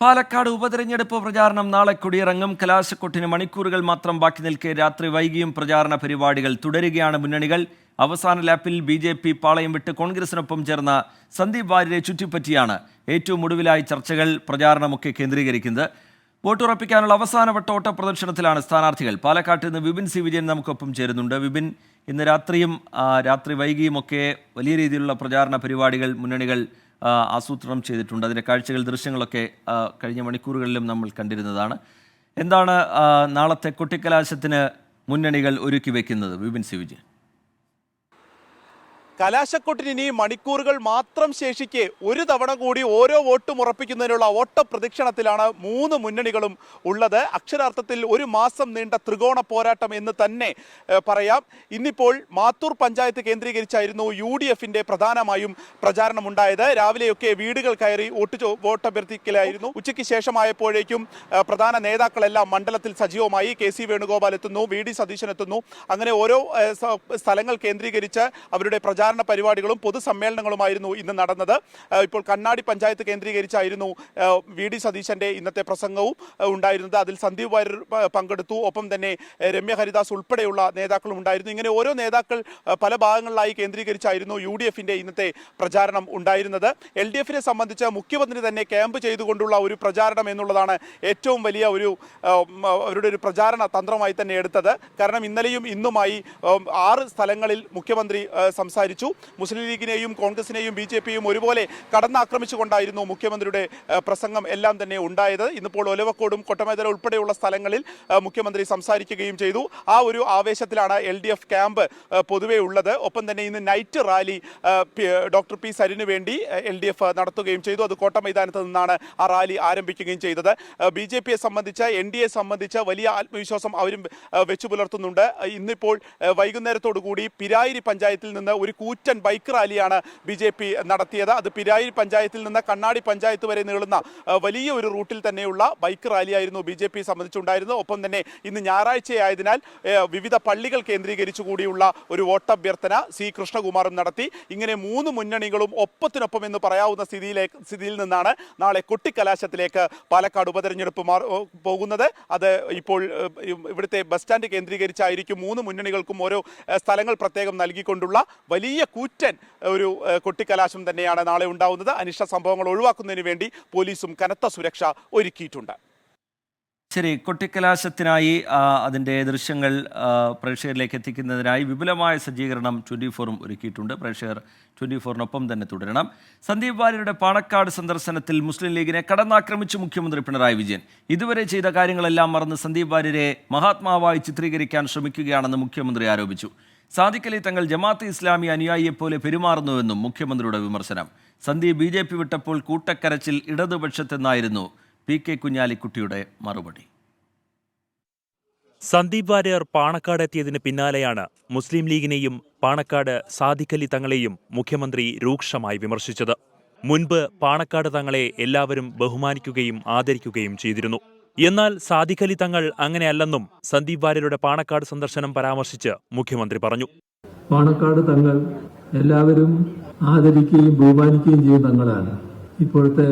പാലക്കാട് ഉപതെരഞ്ഞെടുപ്പ് പ്രചാരണം നാളെ കൊടിയിറങ്ങും. കലാശക്കൊട്ടിന് മണിക്കൂറുകൾ മാത്രം ബാക്കി നിൽക്കെ രാത്രി വൈകിയും പ്രചാരണ പരിപാടികൾ തുടരുകയാണ്. മുന്നണികൾ അവസാന ലാപ്പിൽ BJP പാളയം വിട്ട് കോൺഗ്രസിനൊപ്പം ചേർന്ന സന്ദീപ് വാര്യരെ ചുറ്റിപ്പറ്റിയാണ് ഏറ്റവും ഒടുവിലായി ചർച്ചകൾ പ്രചാരണമൊക്കെ കേന്ദ്രീകരിക്കുന്നത്. വോട്ടുറപ്പിക്കാനുള്ള അവസാനവട്ട ഓട്ടപ്രദക്ഷിണത്തിലാണ് സ്ഥാനാർത്ഥികൾ. പാലക്കാട്ട് നിന്ന് വിപിൻ സി വിജയൻ നമുക്കൊപ്പം ചേരുന്നുണ്ട്. വിപിൻ, ഇന്ന് രാത്രി വൈകിയുമൊക്കെ വലിയ രീതിയിലുള്ള പ്രചാരണ പരിപാടികൾ മുന്നണികൾ ആസൂത്രണം ചെയ്തിട്ടുണ്ട്. അതിൻ്റെ കാഴ്ചകൾ, ദൃശ്യങ്ങളൊക്കെ കഴിഞ്ഞ മണിക്കൂറുകളിലും നമ്മൾ കണ്ടിരുന്നതാണ്. എന്താണ് നാളത്തെ കൊട്ടിക്കലാശത്തിന് മുന്നണികൾ ഒരുക്കി വയ്ക്കുന്നത്? വിപിൻ സി വിജയൻ. കലാശക്കൊട്ടിന് ഇനി മണിക്കൂറുകൾ മാത്രം ശേഷിക്കെ ഒരു തവണ കൂടി ഓരോ വോട്ടും ഉറപ്പിക്കുന്നതിനുള്ള ഓട്ടപ്രദക്ഷിണത്തിലാണ് മൂന്ന് മുന്നണികളും ഉള്ളത്. അക്ഷരാർത്ഥത്തിൽ ഒരു മാസം നീണ്ട ത്രികോണ പോരാട്ടം എന്ന് തന്നെ പറയാം. ഇന്നിപ്പോൾ മാത്തൂർ പഞ്ചായത്ത് കേന്ദ്രീകരിച്ചായിരുന്നു UDFന്റെ പ്രധാനമായും പ്രചാരണമുണ്ടായത്. രാവിലെയൊക്കെ വീടുകൾ കയറി വോട്ടഭ്യർത്ഥിക്കലായിരുന്നു. ഉച്ചയ്ക്ക് ശേഷമായപ്പോഴേക്കും പ്രധാന നേതാക്കളെല്ലാം മണ്ഡലത്തിൽ സജീവമായി. KC വേണുഗോപാൽ എത്തുന്നു, VD സതീശൻ എത്തുന്നു. അങ്ങനെ ഓരോ സ്ഥലങ്ങൾ കേന്ദ്രീകരിച്ച് അവരുടെ പ്രചാരണ പരിപാടികളും പൊതുസമ്മേളനങ്ങളുമായിരുന്നു ഇന്ന് നടന്നത്. ഇപ്പോൾ കണ്ണാടി പഞ്ചായത്ത് കേന്ദ്രീകരിച്ചായിരുന്നു VD സതീശന്റെ ഇന്നത്തെ പ്രസംഗവും ഉണ്ടായിരുന്നത്. അതിൽ സന്ദീപ് വാര്യർ പങ്കെടുത്തു. ഒപ്പം തന്നെ രമ്യ ഹരിദാസ് ഉൾപ്പെടെയുള്ള നേതാക്കളും ഉണ്ടായിരുന്നു. ഇങ്ങനെ ഓരോ നേതാക്കൾ പല ഭാഗങ്ങളിലായി കേന്ദ്രീകരിച്ചായിരുന്നു UDFന്റെ ഇന്നത്തെ പ്രചാരണം ഉണ്ടായിരുന്നത്. LDFനെ സംബന്ധിച്ച് മുഖ്യമന്ത്രി തന്നെ ക്യാമ്പ് ചെയ്തുകൊണ്ടുള്ള ഒരു പ്രചാരണം എന്നുള്ളതാണ് ഏറ്റവും വലിയ അവരുടെ ഒരു പ്രചാരണ തന്ത്രമായി തന്നെ എടുത്തത്. കാരണം ഇന്നലെയും ഇന്നുമായി 6 സ്ഥലങ്ങളിൽ മുഖ്യമന്ത്രി സംസാരിച്ചു. മുസ്ലിം ലീഗിനെയും കോൺഗ്രസിനെയും BJPയും ഒരുപോലെ കടന്നാക്രമിച്ചുകൊണ്ടായിരുന്നു മുഖ്യമന്ത്രിയുടെ പ്രസംഗം എല്ലാം തന്നെ ഉണ്ടായത്. ഇന്നിപ്പോൾ ഒലവക്കോടും കൊട്ടമേദല ഉൾപ്പെടെയുള്ള സ്ഥലങ്ങളിൽ മുഖ്യമന്ത്രി സംസാരിക്കുകയും ചെയ്തു. ആ ഒരു ആവേശത്തിലാണ് LDF ക്യാമ്പ് പൊതുവെ ഉള്ളത്. ഒപ്പം തന്നെ ഇന്ന് നൈറ്റ് റാലി ഡോക്ടർ P സരിന് വേണ്ടി LDF നടത്തുകയും ചെയ്തു. അത് കോട്ട മൈതാനത്ത് നിന്നാണ് ആ റാലി ആരംഭിക്കുകയും ചെയ്തത്. BJPയെ സംബന്ധിച്ച്, NDA സംബന്ധിച്ച് വലിയ ആത്മവിശ്വാസം അവരും വെച്ചു പുലർത്തുന്നുണ്ട്. ഇന്നിപ്പോൾ വൈകുന്നേരത്തോടു കൂടി പിരായിരി പഞ്ചായത്തിൽ നിന്ന് ഒരു കൂറ്റൻ ബൈക്ക് റാലിയാണ് BJP നടത്തിയത്. അത് പിരായിരി പഞ്ചായത്തിൽ നിന്ന് കണ്ണാടി പഞ്ചായത്ത് വരെ നീളുന്ന വലിയ ഒരു റൂട്ടിൽ തന്നെയുള്ള ബൈക്ക് റാലിയായിരുന്നു BJP സംബന്ധിച്ചുണ്ടായിരുന്നത്. ഒപ്പം തന്നെ ഇന്ന് ഞായറാഴ്ചയായതിനാൽ വിവിധ പള്ളികൾ കേന്ദ്രീകരിച്ചു കൂടിയുള്ള ഒരു വോട്ടഭ്യർത്ഥന C കൃഷ്ണകുമാറും നടത്തി. ഇങ്ങനെ മൂന്ന് മുന്നണികളും ഒപ്പത്തിനൊപ്പം എന്ന് പറയാവുന്ന സ്ഥിതിയിൽ നിന്നാണ് നാളെ കൊട്ടിക്കലാശത്തിലേക്ക് പാലക്കാട് ഉപതെരഞ്ഞെടുപ്പ് പോകുന്നത്. അത് ഇപ്പോൾ ഇവിടുത്തെ ബസ് സ്റ്റാൻഡ് കേന്ദ്രീകരിച്ചായിരിക്കും മൂന്ന് മുന്നണികൾക്കും ഓരോ സ്ഥലങ്ങൾ പ്രത്യേകം നൽകിക്കൊണ്ടുള്ള വലിയ കൂറ്റൻ ഒരു കൊട്ടിക്കലാശം തന്നെയാണ് നാളെ ഉണ്ടാവുന്നത്. അനിഷ്ട സംഭവങ്ങൾ ഒഴിവാക്കുന്നതിന് വേണ്ടി പോലീസും കനത്ത സുരക്ഷ ഒരുക്കിയിട്ടുണ്ട്. ശരി, കൊട്ടിക്കലാശത്തിനായി അതിൻ്റെ ദൃശ്യങ്ങൾ പ്രേക്ഷകരിലേക്ക് എത്തിക്കുന്നതിനായി വിപുലമായ സജ്ജീകരണം 24ഉം ഒരുക്കിയിട്ടുണ്ട്. പ്രേക്ഷകർ 24നൊപ്പം തന്നെ തുടരണം. സന്ദീപ് വാര്യരുടെ പാണക്കാട് സന്ദർശനത്തിൽ മുസ്ലിം ലീഗിനെ കടന്നാക്രമിച്ചു മുഖ്യമന്ത്രി പിണറായി വിജയൻ. ഇതുവരെ ചെയ്ത കാര്യങ്ങളെല്ലാം മറന്ന് സന്ദീപ് വാര്യരെ മഹാത്മാവായി ചിത്രീകരിക്കാൻ ശ്രമിക്കുകയാണെന്ന് മുഖ്യമന്ത്രി ആരോപിച്ചു. സാദിഖ് അലി തങ്ങൾ ജമാഅത്തെ ഇസ്ലാമി അനുയായിയെപ്പോലെ പെരുമാറുന്നുവെന്നും മുഖ്യമന്ത്രിയുടെ വിമർശനം. സന്ദീപ് BJP വിട്ടപ്പോൾ കൂട്ടക്കരച്ചിൽ ഇടതുപക്ഷത്തെന്നായിരുന്നു PK കുഞ്ഞാലിക്കുട്ടിയുടെ മറുപടി. സന്ദീപ് വാര്യർ പാണക്കാട് എത്തിയതിന് പിന്നാലെയാണ് മുസ്ലിം ലീഗിനെയും പാണക്കാട് സാദിഖ് അലി തങ്ങളെയും മുഖ്യമന്ത്രി രൂക്ഷമായി വിമർശിച്ചത്. മുൻപ് പാണക്കാട് തങ്ങളെ എല്ലാവരും ബഹുമാനിക്കുകയും ആദരിക്കുകയും ചെയ്തിരുന്നു. എന്നാൽ സാദിഖ് അലി തങ്ങൾ അങ്ങനെയല്ലെന്നും സന്ദീപ് വാര്യരുടെ പാണക്കാട് സന്ദർശനം പരാമർശിച്ച് മുഖ്യമന്ത്രി പറഞ്ഞു. പാണക്കാട് തങ്ങൾ എല്ലാവരും ആദരിക്കുകയും ബഹുമാനിക്കുകയും ചെയ്യുന്ന തങ്ങളാണ്. ഇപ്പോഴത്തെ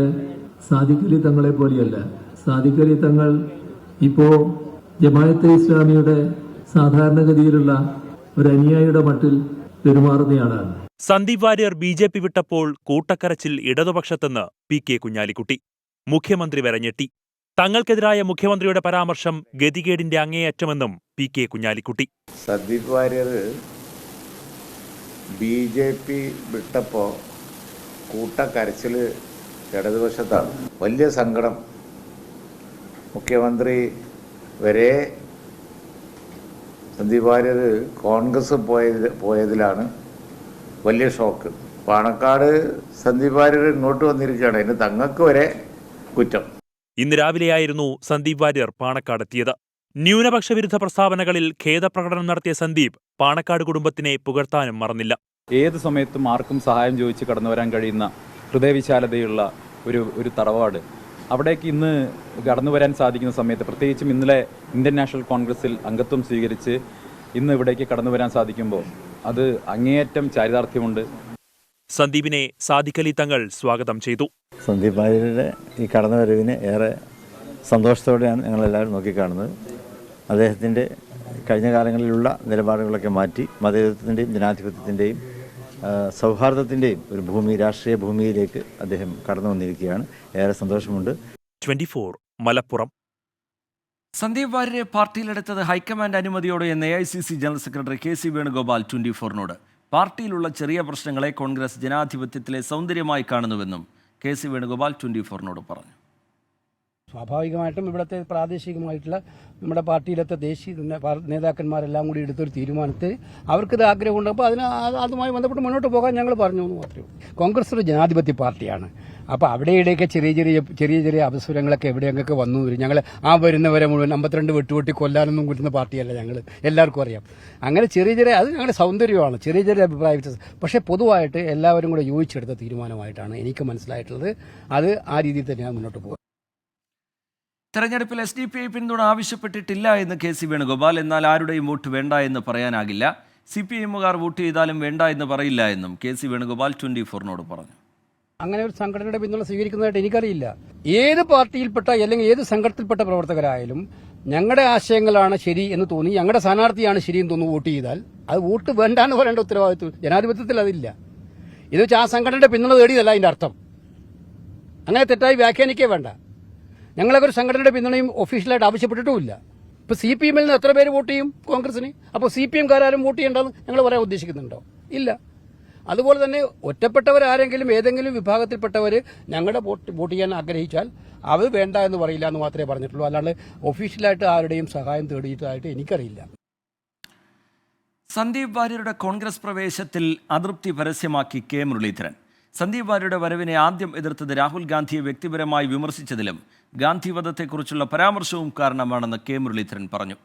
സാദിഖ് അലി തങ്ങളെ പോലെയല്ല. സാദിഖ് അലി തങ്ങൾ ഇപ്പോ ജമാഅത്തെ ഇസ്ലാമിയുടെ സാധാരണഗതിയിലുള്ള ഒരു അനുയായിയുടെ മട്ടിൽ പെരുമാറുന്നയാളാണ്. Sandeep Warrier BJP വിട്ടപ്പോൾ കൂട്ടക്കരച്ചിൽ ഇടതുപക്ഷത്തെന്ന് PK Kunhalikutty. മുഖ്യമന്ത്രി വരെ ഞെട്ടി. തങ്ങൾക്കെതിരായ മുഖ്യമന്ത്രിയുടെ പരാമർശം ഗതികേടിന്റെ അങ്ങേയറ്റമെന്നും PK കുഞ്ഞാലിക്കുട്ടി. സന്ദീപ് വാര്യർ BJP വിട്ടപ്പോൾ കൂട്ടക്കരച്ചിൽ ഇടതുപക്ഷത്താണ്. വലിയ സങ്കടം. മുഖ്യമന്ത്രി വരെ സന്ദീപ് വാര്യർ കോൺഗ്രസ് പോയതിലാണ് വലിയ ഷോക്ക്. പാണക്കാട് സന്ദീപ് വാര്യർ ഇങ്ങോട്ട് വന്നിരിക്കുകയാണ്. അതിന് തങ്ങൾക്ക് വരെ കുറ്റം. ഇന്ന് രാവിലെയായിരുന്നു സന്ദീപ് വാര്യർ പാണക്കാടെത്തിയത്. ന്യൂനപക്ഷ വിരുദ്ധ പ്രസ്താവനകളിൽ ഖേദപ്രകടനം നടത്തിയ സന്ദീപ് പാണക്കാട് കുടുംബത്തിനെ പുകഴ്ത്താനും മറന്നില്ല. ഏത് സമയത്തും ആർക്കും സഹായം ചോദിച്ച് കടന്നു വരാൻ കഴിയുന്ന ഹൃദയവിശാലതയുള്ള ഒരു തറവാട്, അവിടേക്ക് ഇന്ന് കടന്നു വരാൻ സാധിക്കുന്ന സമയത്ത്, പ്രത്യേകിച്ചും ഇന്നലെ ഇന്ത്യൻ നാഷണൽ കോൺഗ്രസിൽ അംഗത്വം സ്വീകരിച്ച് ഇന്ന് ഇവിടേക്ക് കടന്നു വരാൻ സാധിക്കുമ്പോൾ അത് അങ്ങേയറ്റം ചാരിതാർത്ഥ്യമുണ്ട്. സന്ദീപിനെ സാദിഖ് അലി തങ്ങൾ സ്വാഗതം ചെയ്തു. സന്ദീപ് വാര്യരുടെ ഈ കടന്നുവരവിനെ ഏറെ സന്തോഷത്തോടെയാണ് ഞങ്ങളെല്ലാവരും നോക്കിക്കാണുന്നത്. അദ്ദേഹത്തിൻ്റെ കഴിഞ്ഞ കാലങ്ങളിലുള്ള നിലപാടുകളൊക്കെ മാറ്റി മതേതരത്വത്തിൻ്റെയും ജനാധിപത്യത്തിൻ്റെയും സൗഹാർദ്ദത്തിൻ്റെയും ഒരു രാഷ്ട്രീയ ഭൂമിയിലേക്ക് അദ്ദേഹം കടന്നു വന്നിരിക്കുകയാണ്. ഏറെ സന്തോഷമുണ്ട്. 24 മലപ്പുറം. സന്ദീപ് വാര്യരെ പാർട്ടിയിലെടുത്തത് ഹൈക്കമാൻഡ് അനുമതിയോടെ എന്ന് AICC general secretary KC Venugopal 24നോട്. പാർട്ടിയിലുള്ള ചെറിയ പ്രശ്നങ്ങളെ കോൺഗ്രസ് ജനാധിപത്യത്തിലെ സൗന്ദര്യമായി കാണുന്നുവെന്നും KC വേണുഗോപാൽ 24നോട് പറഞ്ഞു. സ്വാഭാവികമായിട്ടും ഇവിടുത്തെ പ്രാദേശികമായിട്ടുള്ള നമ്മുടെ പാർട്ടിയിലത്തെ ദേശീയ നേതാക്കന്മാരെല്ലാം കൂടി എടുത്തൊരു തീരുമാനത്തിൽ അവർക്കിത് ആഗ്രഹമുണ്ട്. അപ്പോൾ അതുമായി ബന്ധപ്പെട്ട് മുന്നോട്ട് പോകാൻ ഞങ്ങൾ പറഞ്ഞു എന്ന് മാത്രമേ ഉള്ളൂ. കോൺഗ്രസ് ഒരു ജനാധിപത്യ പാർട്ടിയാണ്. അപ്പോൾ അവിടെയിടെയൊക്കെ ചെറിയ അവസരങ്ങളൊക്കെ എവിടെയൊക്കെ വന്നു വരും. ഞങ്ങൾ വരുന്നവരെ മുഴുവൻ 52 വെട്ടുവെട്ടി കൊല്ലാനൊന്നും കിട്ടുന്ന പാർട്ടിയല്ല ഞങ്ങൾ, എല്ലാവർക്കും അറിയാം. അങ്ങനെ അത് ഞങ്ങളുടെ സൗന്ദര്യമാണ്, ചെറിയ അഭിപ്രായ വ്യത്യാസം. പക്ഷേ പൊതുവായിട്ട് എല്ലാവരും കൂടെ യോജിച്ചെടുത്ത തീരുമാനമായിട്ടാണ് എനിക്ക് മനസ്സിലായിട്ടുള്ളത്. അത് ആ രീതിയിൽ തന്നെയാണ് മുന്നോട്ട് പോകുക. തെരഞ്ഞെടുപ്പിൽ SDPI പിന്തുണ ആവശ്യപ്പെട്ടിട്ടില്ല എന്ന് KC വേണുഗോപാൽ. എന്നാൽ ആരുടെയും വോട്ട് വേണ്ട എന്ന് പറയാനാകില്ല. CPIMകാർ വോട്ട് ചെയ്താലും വേണ്ട എന്ന് പറയില്ല എന്നും KC വേണുഗോപാൽ 24നോട് പറഞ്ഞു. അങ്ങനെ ഒരു സംഘടനയുടെ പിന്തുണ സ്വീകരിക്കുന്നതായിട്ട് എനിക്കറിയില്ല. ഏത് പാർട്ടിയിൽപ്പെട്ട അല്ലെങ്കിൽ ഏത് സംഘടനയിൽപ്പെട്ട പ്രവർത്തകരായാലും ഞങ്ങളുടെ ആശയങ്ങളാണ് ശരി എന്ന് തോന്നി, ഞങ്ങളുടെ സ്ഥാനാർത്ഥിയാണ് ശരിയെന്ന് തോന്നുന്നു വോട്ട് ചെയ്താൽ അത് വോട്ട് വേണ്ട എന്ന് പറയേണ്ട ഉത്തരവാദിത്വം ജനാധിപത്യത്തിൽ അതില്ല. ഇത് വെച്ചാൽ ആ സംഘടനയുടെ പിന്തുണ തേടിയതല്ല അതിൻ്റെ അർത്ഥം. അങ്ങനെ തെറ്റായി വ്യാഖ്യാനിക്കേ വേണ്ട. ഞങ്ങളൊക്കെ ഒരു സംഘടനയുടെ പിന്തുണയും ഒഫീഷ്യലായിട്ട് ആവശ്യപ്പെട്ടിട്ടുമില്ല. ഇപ്പോൾ CPM നിന്ന് എത്ര പേര് വോട്ട് ചെയ്യും കോൺഗ്രസിന്? അപ്പോൾ CPMകാരും വോട്ട് ചെയ്യേണ്ടെന്ന് ഞങ്ങൾ പറയാൻ ഉദ്ദേശിക്കുന്നുണ്ടോ? ഇല്ല. അതുപോലെ തന്നെ ഒറ്റപ്പെട്ടവരാരെങ്കിലും ഏതെങ്കിലും വിഭാഗത്തിൽപ്പെട്ടവർ ഞങ്ങളുടെ വോട്ട് ചെയ്യാൻ ആഗ്രഹിച്ചാൽ അത് വേണ്ട എന്ന് പറയില്ല എന്ന് മാത്രമേ പറഞ്ഞിട്ടുള്ളൂ. അല്ലാണ്ട് ഒഫീഷ്യലായിട്ട് ആരുടെയും സഹായം തേടിയിട്ടായിട്ട് എനിക്കറിയില്ല. സന്ദീപ് വാര്യരുടെ കോൺഗ്രസ് പ്രവേശത്തിൽ അതൃപ്തി പരസ്യമാക്കി K മുരളീധരൻ. സന്ദീപ് വാര്യരുടെ വരവിനെ ആദ്യം എതിർത്തത് രാഹുൽ ഗാന്ധിയെ വ്യക്തിപരമായി വിമർശിച്ചതിലും ഗാന്ധി വധത്തെക്കുറിച്ചുള്ള പരാമർശവും കാരണമാണെന്ന് K മുരളീധരൻ പറഞ്ഞു.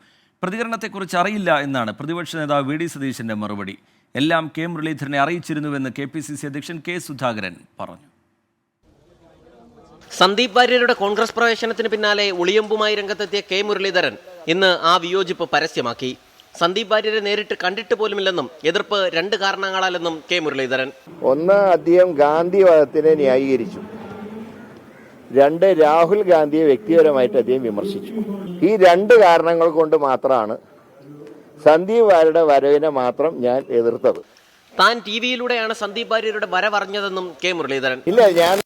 പ്രതികരണത്തെക്കുറിച്ച് അറിയില്ല എന്നാണ് പ്രതിപക്ഷ നേതാവ് VD സതീശന്റെ മറുപടി. എല്ലാം K മുരളീധരനെ അറിയിച്ചിരുന്നുവെന്ന് KPCC അധ്യക്ഷൻ K സുധാകരൻ പറഞ്ഞു. സന്ദീപ് വാര്യരുടെ കോൺഗ്രസ് പ്രവേശനത്തിന് പിന്നാലെ ഒളിയമ്പുമായി രംഗത്തെത്തിയ K മുരളീധരൻ ഇന്ന് ആ വിയോജിപ്പ് പരസ്യമാക്കി. സന്ദീപ് വാര്യരെ നേരിട്ട് കണ്ടിട്ട് പോലുമില്ലെന്നും എതിർപ്പ് 2 കാരണങ്ങളാലെന്നും K മുരളീധരൻ. ഒന്ന്, അദ്ദേഹം ഗാന്ധി വധത്തിനെ ന്യായീകരിച്ചു. 2, രാഹുൽ ഗാന്ധിയെ വ്യക്തിപരമായിട്ട് അദ്ദേഹം വിമർശിച്ചു. ഈ 2 കാരണങ്ങൾ കൊണ്ട് മാത്രമാണ് സന്ദീപ് വാര്യരുടെ വരവിനെ മാത്രം ഞാൻ എതിർത്തത്. താൻ TV-യിലൂടെയാണ് സന്ദീപ് വാര്യരുടെ വരവറിഞ്ഞതെന്നും K മുരളീധരൻ. ഇല്ല, ഞാൻ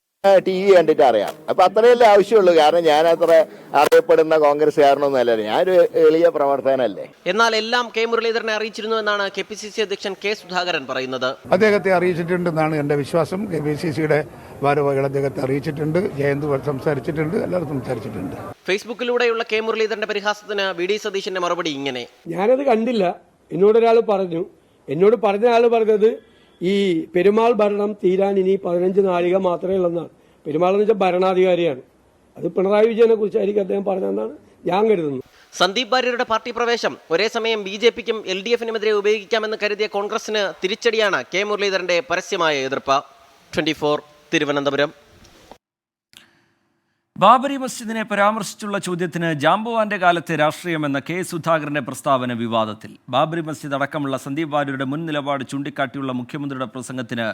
TV കണ്ടിട്ട് അറിയാം. അപ്പൊ അത്രയല്ലേ ആവശ്യമുള്ളൂ. കാരണം ഞാൻ അത്ര അറിയപ്പെടുന്ന കോൺഗ്രസ്സുകാരനൊന്നും അല്ല, ഞാനൊരു എളിയ പ്രവർത്തകനല്ലേ. എന്നാൽ എല്ലാം K മുരളീധരനെ അറിയിച്ചിരുന്നു എന്നാണ് KPCC അധ്യക്ഷൻ K സുധാകരൻ പറയുന്നത്. അദ്ദേഹത്തെ അറിയിച്ചിട്ടുണ്ടെന്നാണ് എന്റെ വിശ്വാസം. KPCCയുടെ ഭാരവാഹികൾ അദ്ദേഹത്തെ അറിയിച്ചിട്ടുണ്ട്. ജയന്ത് സംസാരിച്ചിട്ടുണ്ട്, എല്ലാവരും സംസാരിച്ചിട്ടുണ്ട്. ഫേസ്ബുക്കിലൂടെയുള്ള K മുരളീധരന്റെ പരിഹാസത്തിന് VD സതീശന്റെ മറുപടി ഇങ്ങനെ: ഞാനത് കണ്ടില്ല. എന്നോടൊരാൾ പറഞ്ഞു. എന്നോട് പറഞ്ഞ ആൾ പറഞ്ഞത് ഈ പെരുമാൾ ഭരണം തീരാൻ ഇനി 15 നാഴിക മാത്രമേ ഉള്ളെന്നാണ്. പെരുമാൾ എന്ന് വെച്ചാൽ ഭരണാധികാരിയാണ്. അത് പിണറായി വിജയനെ കുറിച്ചായിരിക്കും അദ്ദേഹം പറഞ്ഞതെന്നാണ് ഞാൻ കരുതുന്നത്. സന്ദീപ് വാര്യരുടെ പാർട്ടി പ്രവേശം ഒരേ സമയം BJPക്കും LDFനുമെതിരെ ഉപയോഗിക്കാമെന്ന് കരുതിയ കോൺഗ്രസിന് തിരിച്ചടിയാണ് K മുരളീധരന്റെ പരസ്യമായ എതിർപ്പ്. 24 തിരുവനന്തപുരം. ബാബരി മസ്ജിദിനെ പരാമർശിച്ചുള്ള ചോദ്യത്തിന് ജാംബുവാന്റെ കാലത്തെ രാഷ്ട്രീയമെന്ന K സുധാകരന്റെ പ്രസ്താവന വിവാദത്തിൽ. ബാബരി മസ്ജിദ് അടക്കമുള്ള സന്ദീപ് വാര്യരുടെ മുൻ നിലപാട് ചൂണ്ടിക്കാട്ടിയുള്ള മുഖ്യമന്ത്രിയുടെ പ്രസംഗത്തിന്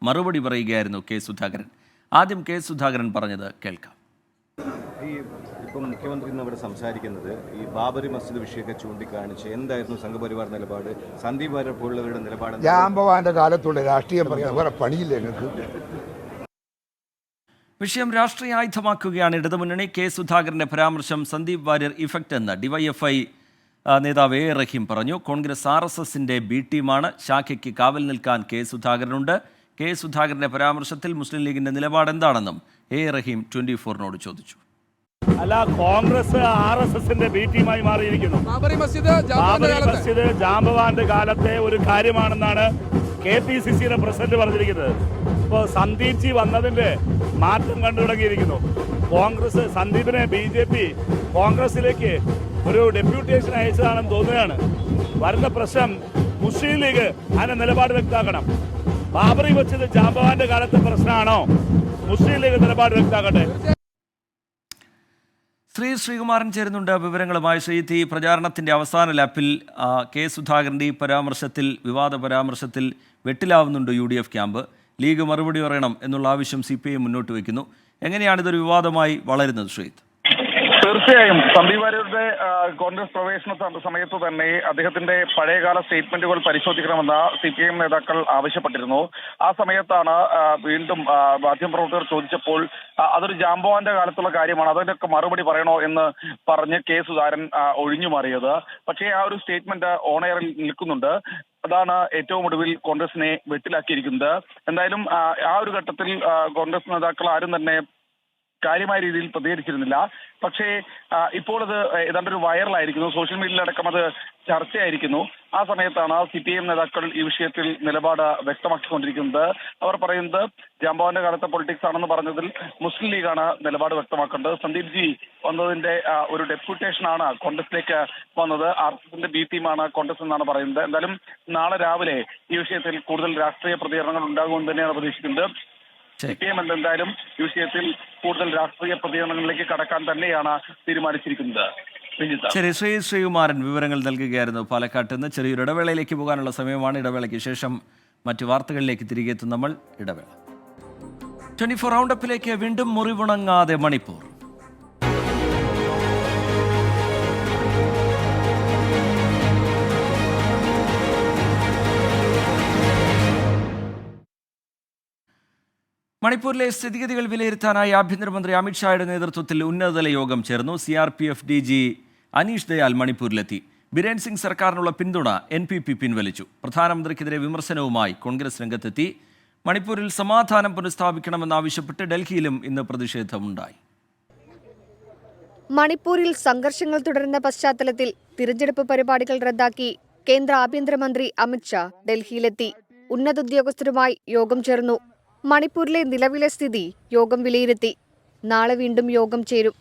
മറുപടി പറയുകയായിരുന്നു K സുധാകരൻ. ആദ്യം K സുധാകരൻ പറഞ്ഞത് കേൾക്കാം. ഇപ്പം മുഖ്യമന്ത്രി ഇന്ന് ഇവിടെ സംസാരിക്കുന്നത് ഈ ബാബരി മസ്ജിദ് വിഷയമൊക്കെ ചൂണ്ടിക്കാണിച്ച് എന്തായിരുന്നു സംഘപരിവാർ നിലപാട്, സന്ദീപ് വാര്യർ പോലുള്ളവരുടെ നിലപാട്? ജാംബവാന്റെ കാലത്തുള്ള രാഷ്ട്രീയം പറയാൻ വേറെ പണിയില്ല ഞങ്ങൾക്ക്. വിഷയം രാഷ്ട്രീയ ആയുധമാക്കുകയാണ് ഇടതുമുന്നണി. K സുധാകരന്റെ പരാമർശം സന്ദീപ് വാര്യർ ഇഫക്റ്റ് എന്ന് DYFI നേതാവ് A റഹീം പറഞ്ഞു. കോൺഗ്രസ് RSSന്റെ B ടീമാണ്. ശാഖയ്ക്ക് കാവൽ നിൽക്കാൻ K സുധാകരനുണ്ട്. K സുധാകരന്റെ പരാമർശത്തിൽ മുസ്ലിം ലീഗിന്റെ നിലപാട് എന്താണെന്നും A റഹീം 24നോട് ചോദിച്ചു. അല്ല, കോൺഗ്രസ് RSSന്റെ B ടീമായി മാറിയിരിക്കുന്നു. ബാബറി മസ്ജിദ് ജാംബവാന്റെ കാലത്തെ ഒരു കാര്യമാണെന്നാണ് KPCCയുടെ പ്രസിഡന്റ് പറഞ്ഞിരിക്കുന്നത്. ഇപ്പോൾ സന്ദീപ് ജി വന്നതിന്റെ മാറ്റം കണ്ടു തുടങ്ങിയിരിക്കുന്നു. കോൺഗ്രസ് സന്ദീപിനെ BJP കോൺഗ്രസിലേക്ക് ഒരു ഡെപ്യൂട്ടേഷൻ അയച്ചതാണെന്ന് തോന്നുകയാണ്. വരുന്ന പ്രശ്നം മുസ്ലിം ലീഗ് അതിന്റെ നിലപാട് വ്യക്തമാക്കണം. ബാബറി മസ്ജിദ് ജാംബവാന്റെ കാലത്തെ പ്രശ്നമാണോ? മുസ്ലിം ലീഗ് നിലപാട് വ്യക്തമാക്കട്ടെ. ശ്രീകുമാരൻ ചേരുന്നുണ്ട് വിവരങ്ങളുമായി. ശ്രീ, പ്രചാരണത്തിന്റെ അവസാന ലാപ്പിൽ K സുധാകരന്റെ ഈ പരാമർശത്തിൽ, വിവാദ പരാമർശത്തിൽ വെട്ടിലാവുന്നുണ്ട് UDF ക്യാമ്പ്. ലീഗ് മറുപടി പറയണം എന്നുള്ള ആവശ്യം CPI മുന്നോട്ട് വയ്ക്കുന്നു. എങ്ങനെയാണ് ഇതൊരു വിവാദമായി വളരുന്നത് ശ്രീജിത്ത്? തീർച്ചയായും സന്ദീപ് വാര്യരുടെ കോൺഗ്രസ് പ്രവേശന സമയത്ത് തന്നെ അദ്ദേഹത്തിന്റെ പഴയകാല സ്റ്റേറ്റ്മെന്റുകൾ പരിശോധിക്കണമെന്ന് CPIM നേതാക്കൾ ആവശ്യപ്പെട്ടിരുന്നു. ആ സമയത്താണ് വീണ്ടും മാധ്യമപ്രവർത്തകർ ചോദിച്ചപ്പോൾ അതൊരു ജാംബവാന്റെ കാലത്തുള്ള കാര്യമാണ്, അതിനൊക്കെ മറുപടി പറയണോ എന്ന് പറഞ്ഞ് K. സുധാകരൻ ഒഴിഞ്ഞു മാറിയത്. പക്ഷേ ആ ഒരു സ്റ്റേറ്റ്മെന്റ് ഓൺ എയറിൽ നിൽക്കുന്നുണ്ട്. അതാണ് ഏറ്റവും ഒടുവിൽ കോൺഗ്രസിനെ വെട്ടിലാക്കിയിരിക്കുന്നത്. എന്തായാലും ആ ഒരു ഘട്ടത്തിൽ കോൺഗ്രസ് നേതാക്കൾ ആരും തന്നെ കാര്യമായ രീതിയിൽ പ്രതികരിച്ചിരുന്നില്ല. പക്ഷേ ഇപ്പോൾ അത് ഏതാണ്ട് ഒരു വൈറലായിരിക്കുന്നു, സോഷ്യൽ മീഡിയയിലടക്കം അത് ചർച്ചയായിരിക്കുന്നു. ആ സമയത്താണ് CPIM നേതാക്കൾ ഈ വിഷയത്തിൽ നിലപാട് വ്യക്തമാക്കിക്കൊണ്ടിരിക്കുന്നത്. അവർ പറയുന്നത് ജാംബവാന്റെ കാലത്തെ പൊളിറ്റിക്സ് ആണെന്ന് പറഞ്ഞതിൽ മുസ്ലിം ലീഗാണ് നിലപാട് വ്യക്തമാക്കേണ്ടത്. സന്ദീപ് ജി വന്നതിന്റെ ഒരു ഡെപ്യൂട്ടേഷനാണ് കോൺഗ്രസിലേക്ക് വന്നത്. RSSന്റെ B ടീമാണ് കോൺഗ്രസ് എന്നാണ് പറയുന്നത്. എന്തായാലും നാളെ രാവിലെ ഈ വിഷയത്തിൽ കൂടുതൽ രാഷ്ട്രീയ പ്രതികരണങ്ങൾ ഉണ്ടാകുമെന്ന് തന്നെയാണ് പ്രതീക്ഷിക്കുന്നത്. CPIM എന്തായാലും ഈ വിഷയത്തിൽ കൂടുതൽ രാഷ്ട്രീയ പ്രതികരണങ്ങളിലേക്ക് കടക്കാൻ തന്നെയാണ് തീരുമാനിച്ചിരിക്കുന്നത്. ശരി, ശ്രീകുമാരൻ വിവരങ്ങൾ നൽകുകയായിരുന്നു പാലക്കാട്ട് നിന്ന്. ചെറിയൊരു ഇടവേളയിലേക്ക് പോകാനുള്ള സമയമാണ്. ഇടവേളയ്ക്ക് ശേഷം മറ്റു വാർത്തകളിലേക്ക് തിരികെ എത്തും നമ്മൾ. ഇടവേള. 24 റൗണ്ടപ്പിലേക്ക് വീണ്ടും മുറിവുണങ്ങാതെ മണിപ്പൂർ. മണിപ്പൂരിലെ സ്ഥിതിഗതികൾ വിലയിരുത്താനായി ആഭ്യന്തരമന്ത്രി അമിത്ഷായുടെ നേതൃത്വത്തിൽ ഉന്നതതല യോഗം ചേർന്നു. CRPF DG Aneesh Dayal മണിപ്പൂരിലെത്തി. ബിരേൻ സിംഗ് സർക്കാരിനുള്ള പിന്തുണ NPP പിൻവലിച്ചു. പ്രധാനമന്ത്രിക്കെതിരെ വിമർശനവുമായി കോൺഗ്രസ് രംഗത്തെത്തി. മണിപ്പൂരിൽ സമാധാനം പുനഃസ്ഥാപിക്കണമെന്നാവശ്യപ്പെട്ട് ഡൽഹിയിലും ഇന്ന് പ്രതിഷേധമുണ്ടായി. മണിപ്പൂരിൽ സംഘർഷങ്ങൾ തുടരുന്ന പശ്ചാത്തലത്തിൽ തിരഞ്ഞെടുപ്പ് പരിപാടികൾ റദ്ദാക്കി കേന്ദ്ര ആഭ്യന്തരമന്ത്രി അമിത്ഷാ ഡൽഹിയിലെത്തി. ഉന്നത ഉദ്യോഗസ്ഥരുമായി യോഗം ചേർന്നു. മണിപ്പൂരിലെ നിലവിലെ സ്ഥിതി യോഗം വിലയിരുത്തി. നാളെ വീണ്ടും യോഗം ചേരും.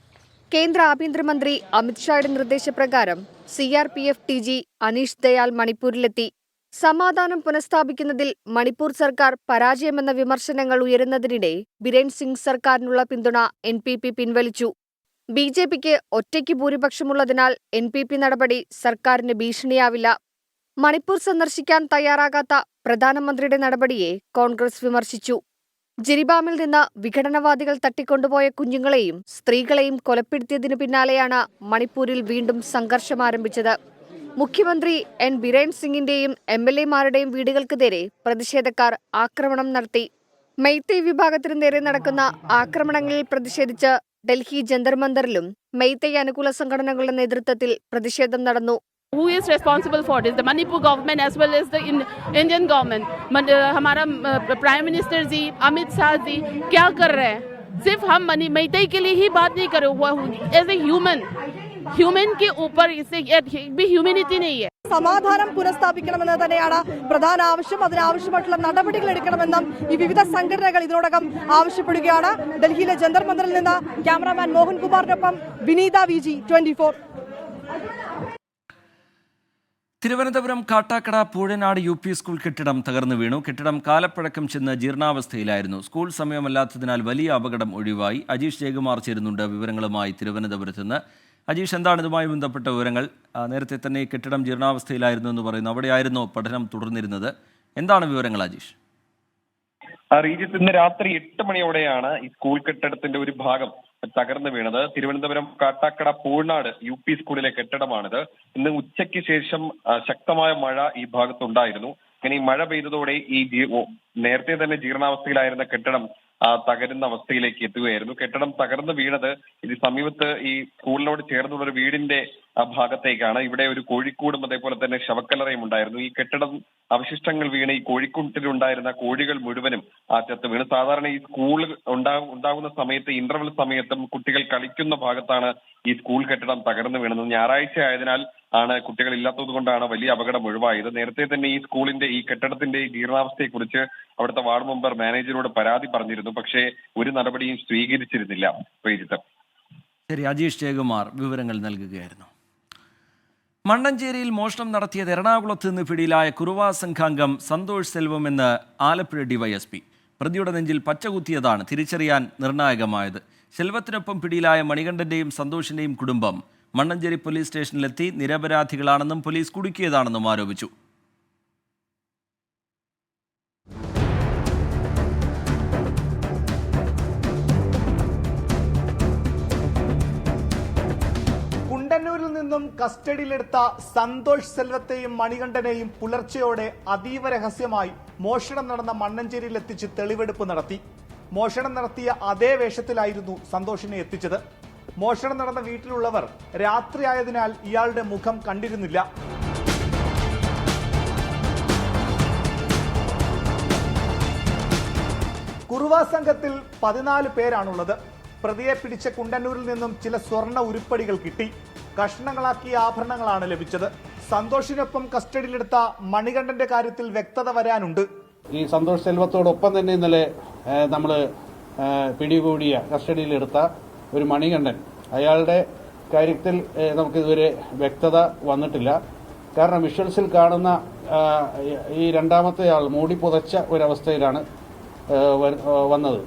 കേന്ദ്ര ആഭ്യന്തരമന്ത്രി അമിത്ഷായുടെ നിർദ്ദേശപ്രകാരം CRPF DG അനീഷ് ദയാൽ മണിപ്പൂരിലെത്തി. സമാധാനം പുനഃസ്ഥാപിക്കുന്നതിൽ മണിപ്പൂർ സർക്കാർ പരാജയമെന്ന വിമർശനങ്ങൾ ഉയരുന്നതിനിടെ ബിരേൻ സിംഗ് സർക്കാരിനുള്ള പിന്തുണ NPP പിൻവലിച്ചു. BJPക്ക് ഒറ്റയ്ക്ക് ഭൂരിപക്ഷമുള്ളതിനാൽ NPP നടപടി സർക്കാരിന് ഭീഷണിയാവില്ല. മണിപ്പൂർ സന്ദർശിക്കാൻ തയ്യാറാകാത്ത പ്രധാനമന്ത്രിയുടെ നടപടിയെ കോൺഗ്രസ് വിമർശിച്ചു. ജിരിബാമിൽ നിന്ന് വിഘടനവാദികൾ തട്ടിക്കൊണ്ടുപോയ കുഞ്ഞുങ്ങളെയും സ്ത്രീകളെയും കൊലപ്പെടുത്തിയതിനു പിന്നാലെയാണ് മണിപ്പൂരിൽ വീണ്ടും സംഘർഷം ആരംഭിച്ചത്. മുഖ്യമന്ത്രി ബിരേൻ സിംഗിന്റെയും MLA-മാരുടെയും വീടുകൾക്ക് നേരെ പ്രതിഷേധക്കാർ ആക്രമണം നടത്തി. മെയ്തേയ് വിഭാഗത്തിന് നേരെ നടക്കുന്ന ആക്രമണങ്ങളിൽ പ്രതിഷേധിച്ച് ഡൽഹി ജന്തർ മന്ദറിലും മെയ്തേയ് അനുകൂല സംഘടനകളുടെ നേതൃത്വത്തിൽ പ്രതിഷേധം നടന്നു. Who is responsible for this? The Manipur government as well as the Indian government. हमारा प्राइम मिनिस्टर जी अमित शाह जी क्या कर रहे हैं? सिर्फ हम मैतेई के लिए ही बात नहीं कर रहे. एज ए ह्यूमन के ऊपर इससे भी ह्यूमनिटी नहीं है. സമാധാനം പുനഃസ്ഥാപിക്കണമെന്ന് തന്നെയാണ് പ്രധാന ആവശ്യം. അതിനാവശ്യമായിട്ടുള്ള നടപടികൾ എടുക്കണമെന്നും ഈ വിവിധ സംഘടനകൾ ഇതിനോടകം ആവശ്യപ്പെടുകയാണ്. ഡൽഹിയിലെ ജന്തർ മന്ദറിൽ നിന്ന് ക്യാമറാമാൻ മോഹൻകുമാറിനൊപ്പം Vineetha VG 24. Thiruvananthapuram Kattakada Poozhanad UP school കെട്ടിടം തകർന്നു വീണു. കെട്ടിടം കാലപ്പഴക്കം ചെന്ന് ജീർണാവസ്ഥയിലായിരുന്നു. സ്കൂൾ സമയമല്ലാത്തതിനാൽ വലിയ അപകടം ഒഴിവായി. അജീഷ് ജയകുമാർ ചേരുന്നുണ്ട് വിവരങ്ങളുമായി തിരുവനന്തപുരത്ത് നിന്ന്. അജീഷ്, എന്താണ് ഇതുമായി ബന്ധപ്പെട്ട വിവരങ്ങൾ? നേരത്തെ തന്നെ ഈ കെട്ടിടം ജീർണാവസ്ഥയിലായിരുന്നു എന്ന് പറയുന്നു. അവിടെയായിരുന്നു പഠനം തുടർന്നിരുന്നത്. എന്താണ് വിവരങ്ങൾ അജീഷ്? റീജിത്ത്, ഇന്ന് രാത്രി 8 മണിയോടെയാണ് ഈ സ്കൂൾ കെട്ടിടത്തിന്റെ ഒരു ഭാഗം തകർന്നു വീണത്. തിരുവനന്തപുരം കാട്ടാക്കട പൂഴ്നാട് UP സ്കൂളിലെ കെട്ടിടമാണിത്. ഇന്ന് ഉച്ചയ്ക്ക് ശേഷം ശക്തമായ മഴ ഈ ഭാഗത്തുണ്ടായിരുന്നു. അങ്ങനെ ഈ മഴ പെയ്തതോടെ ഈ നേരത്തെ തന്നെ ജീർണാവസ്ഥയിലായിരുന്ന കെട്ടിടം തകരുന്ന അവസ്ഥയിലേക്ക് എത്തുകയായിരുന്നു. കെട്ടിടം തകർന്നു വീണത് ഇത് സമീപത്ത് ഈ സ്കൂളിനോട് ചേർന്നുള്ള ഒരു വീടിന്റെ ഭാഗത്തേക്കാണ്. ഇവിടെ ഒരു കോഴിക്കൂടും അതേപോലെ തന്നെ ശവക്കല്ലറയും ഉണ്ടായിരുന്നു. ഈ കെട്ടിടം അവശിഷ്ടങ്ങൾ വീണ് ഈ കോഴിക്കൂട്ടിലുണ്ടായിരുന്ന കോഴികൾ മുഴുവനും ചത്ത് വീണ്. സാധാരണ ഈ സ്കൂൾ ഉണ്ടാകുന്ന സമയത്ത് ഇന്റർവെൽ സമയത്തും കുട്ടികൾ കളിക്കുന്ന ഭാഗത്താണ് ഈ സ്കൂൾ കെട്ടിടം തകർന്നു വീണത്. ഞായറാഴ്ച ആയതിനാൽ ആണ് കുട്ടികൾ ഇല്ലാത്തത് കൊണ്ടാണ് വലിയ അപകടം ഒഴിവായത്. നേരത്തെ തന്നെ ഈ സ്കൂളിന്റെ ഈ കെട്ടിടത്തിന്റെ ജീർണാവസ്ഥയെക്കുറിച്ച് അവിടുത്തെ വാർഡ് മെമ്പർ മാനേജരോട് പരാതി പറഞ്ഞിരുന്നു. പക്ഷേ ഒരു നടപടിയും സ്വീകരിച്ചിരുന്നില്ല. ശരി, അജീഷ് ജയകുമാർ വിവരങ്ങൾ നൽകുകയായിരുന്നു. മണ്ണഞ്ചേരിയിൽ മോഷണം നടത്തിയത് എറണാകുളത്ത് നിന്ന് പിടിയിലായ കുറുവാ സംഘാംഗം സന്തോഷ് സെൽവം എന്ന് ആലപ്പുഴ DYSP. പ്രതിയുടെ നെഞ്ചിൽ പച്ചകുത്തിയതാണ് തിരിച്ചറിയാൻ നിർണായകമായത്. സെൽവത്തിനൊപ്പം പിടിയിലായ മണികണ്ഠന്റെയും സന്തോഷിന്റെയും കുടുംബം മണ്ണഞ്ചേരി പോലീസ് സ്റ്റേഷനിലെത്തി നിരപരാധികളാണെന്നും പോലീസ് കുടുക്കിയതാണെന്നും ആരോപിച്ചു. കുണ്ടന്നൂരിൽ നിന്നും കസ്റ്റഡിയിലെടുത്ത സന്തോഷ് സെൽവത്തെയും മണികണ്ഠനെയും പുലർച്ചെയോടെ അതീവ രഹസ്യമായി മോഷണം നടന്ന മണ്ണഞ്ചേരിയിൽ എത്തിച്ച് തെളിവെടുപ്പ് നടത്തി. മോഷണം നടത്തിയ അതേ വേഷത്തിലായിരുന്നു സന്തോഷിനെ എത്തിച്ചത്. മോഷണം നടന്ന വീട്ടിലുള്ളവർ രാത്രിയായതിനാൽ ഇയാളുടെ മുഖം കണ്ടിരുന്നില്ല. കുറുവ സംഘത്തിൽ 14 പേരാണുള്ളത്. പ്രതിയെ പിടിച്ച കുണ്ടന്നൂരിൽ നിന്നും ചില സ്വർണ്ണ ഉരുപ്പടികൾ കിട്ടി. കഷ്ണങ്ങളാക്കിയ ആഭരണങ്ങളാണ് ലഭിച്ചത്. സന്തോഷിനൊപ്പം കസ്റ്റഡിയിലെടുത്ത മണികണ്ഠന്റെ കാര്യത്തിൽ വ്യക്തത വരാനുണ്ട്. ഈ സന്തോഷ് സെൽവത്തോടൊപ്പം തന്നെ ഇന്നലെ നമ്മൾ പിടികൂടിയ കസ്റ്റഡിയിലെടുത്ത ഒരു മണികണ്ഠൻ, അയാളുടെ കാര്യത്തിൽ നമുക്കിതുവരെ വ്യക്തത വന്നിട്ടില്ല. കാരണം വിഷ്വൽസിൽ കാണുന്ന ഈ രണ്ടാമത്തെ ആൾ മൂടി പുതച്ച ഒരവസ്ഥയിലാണ് വന്നത്.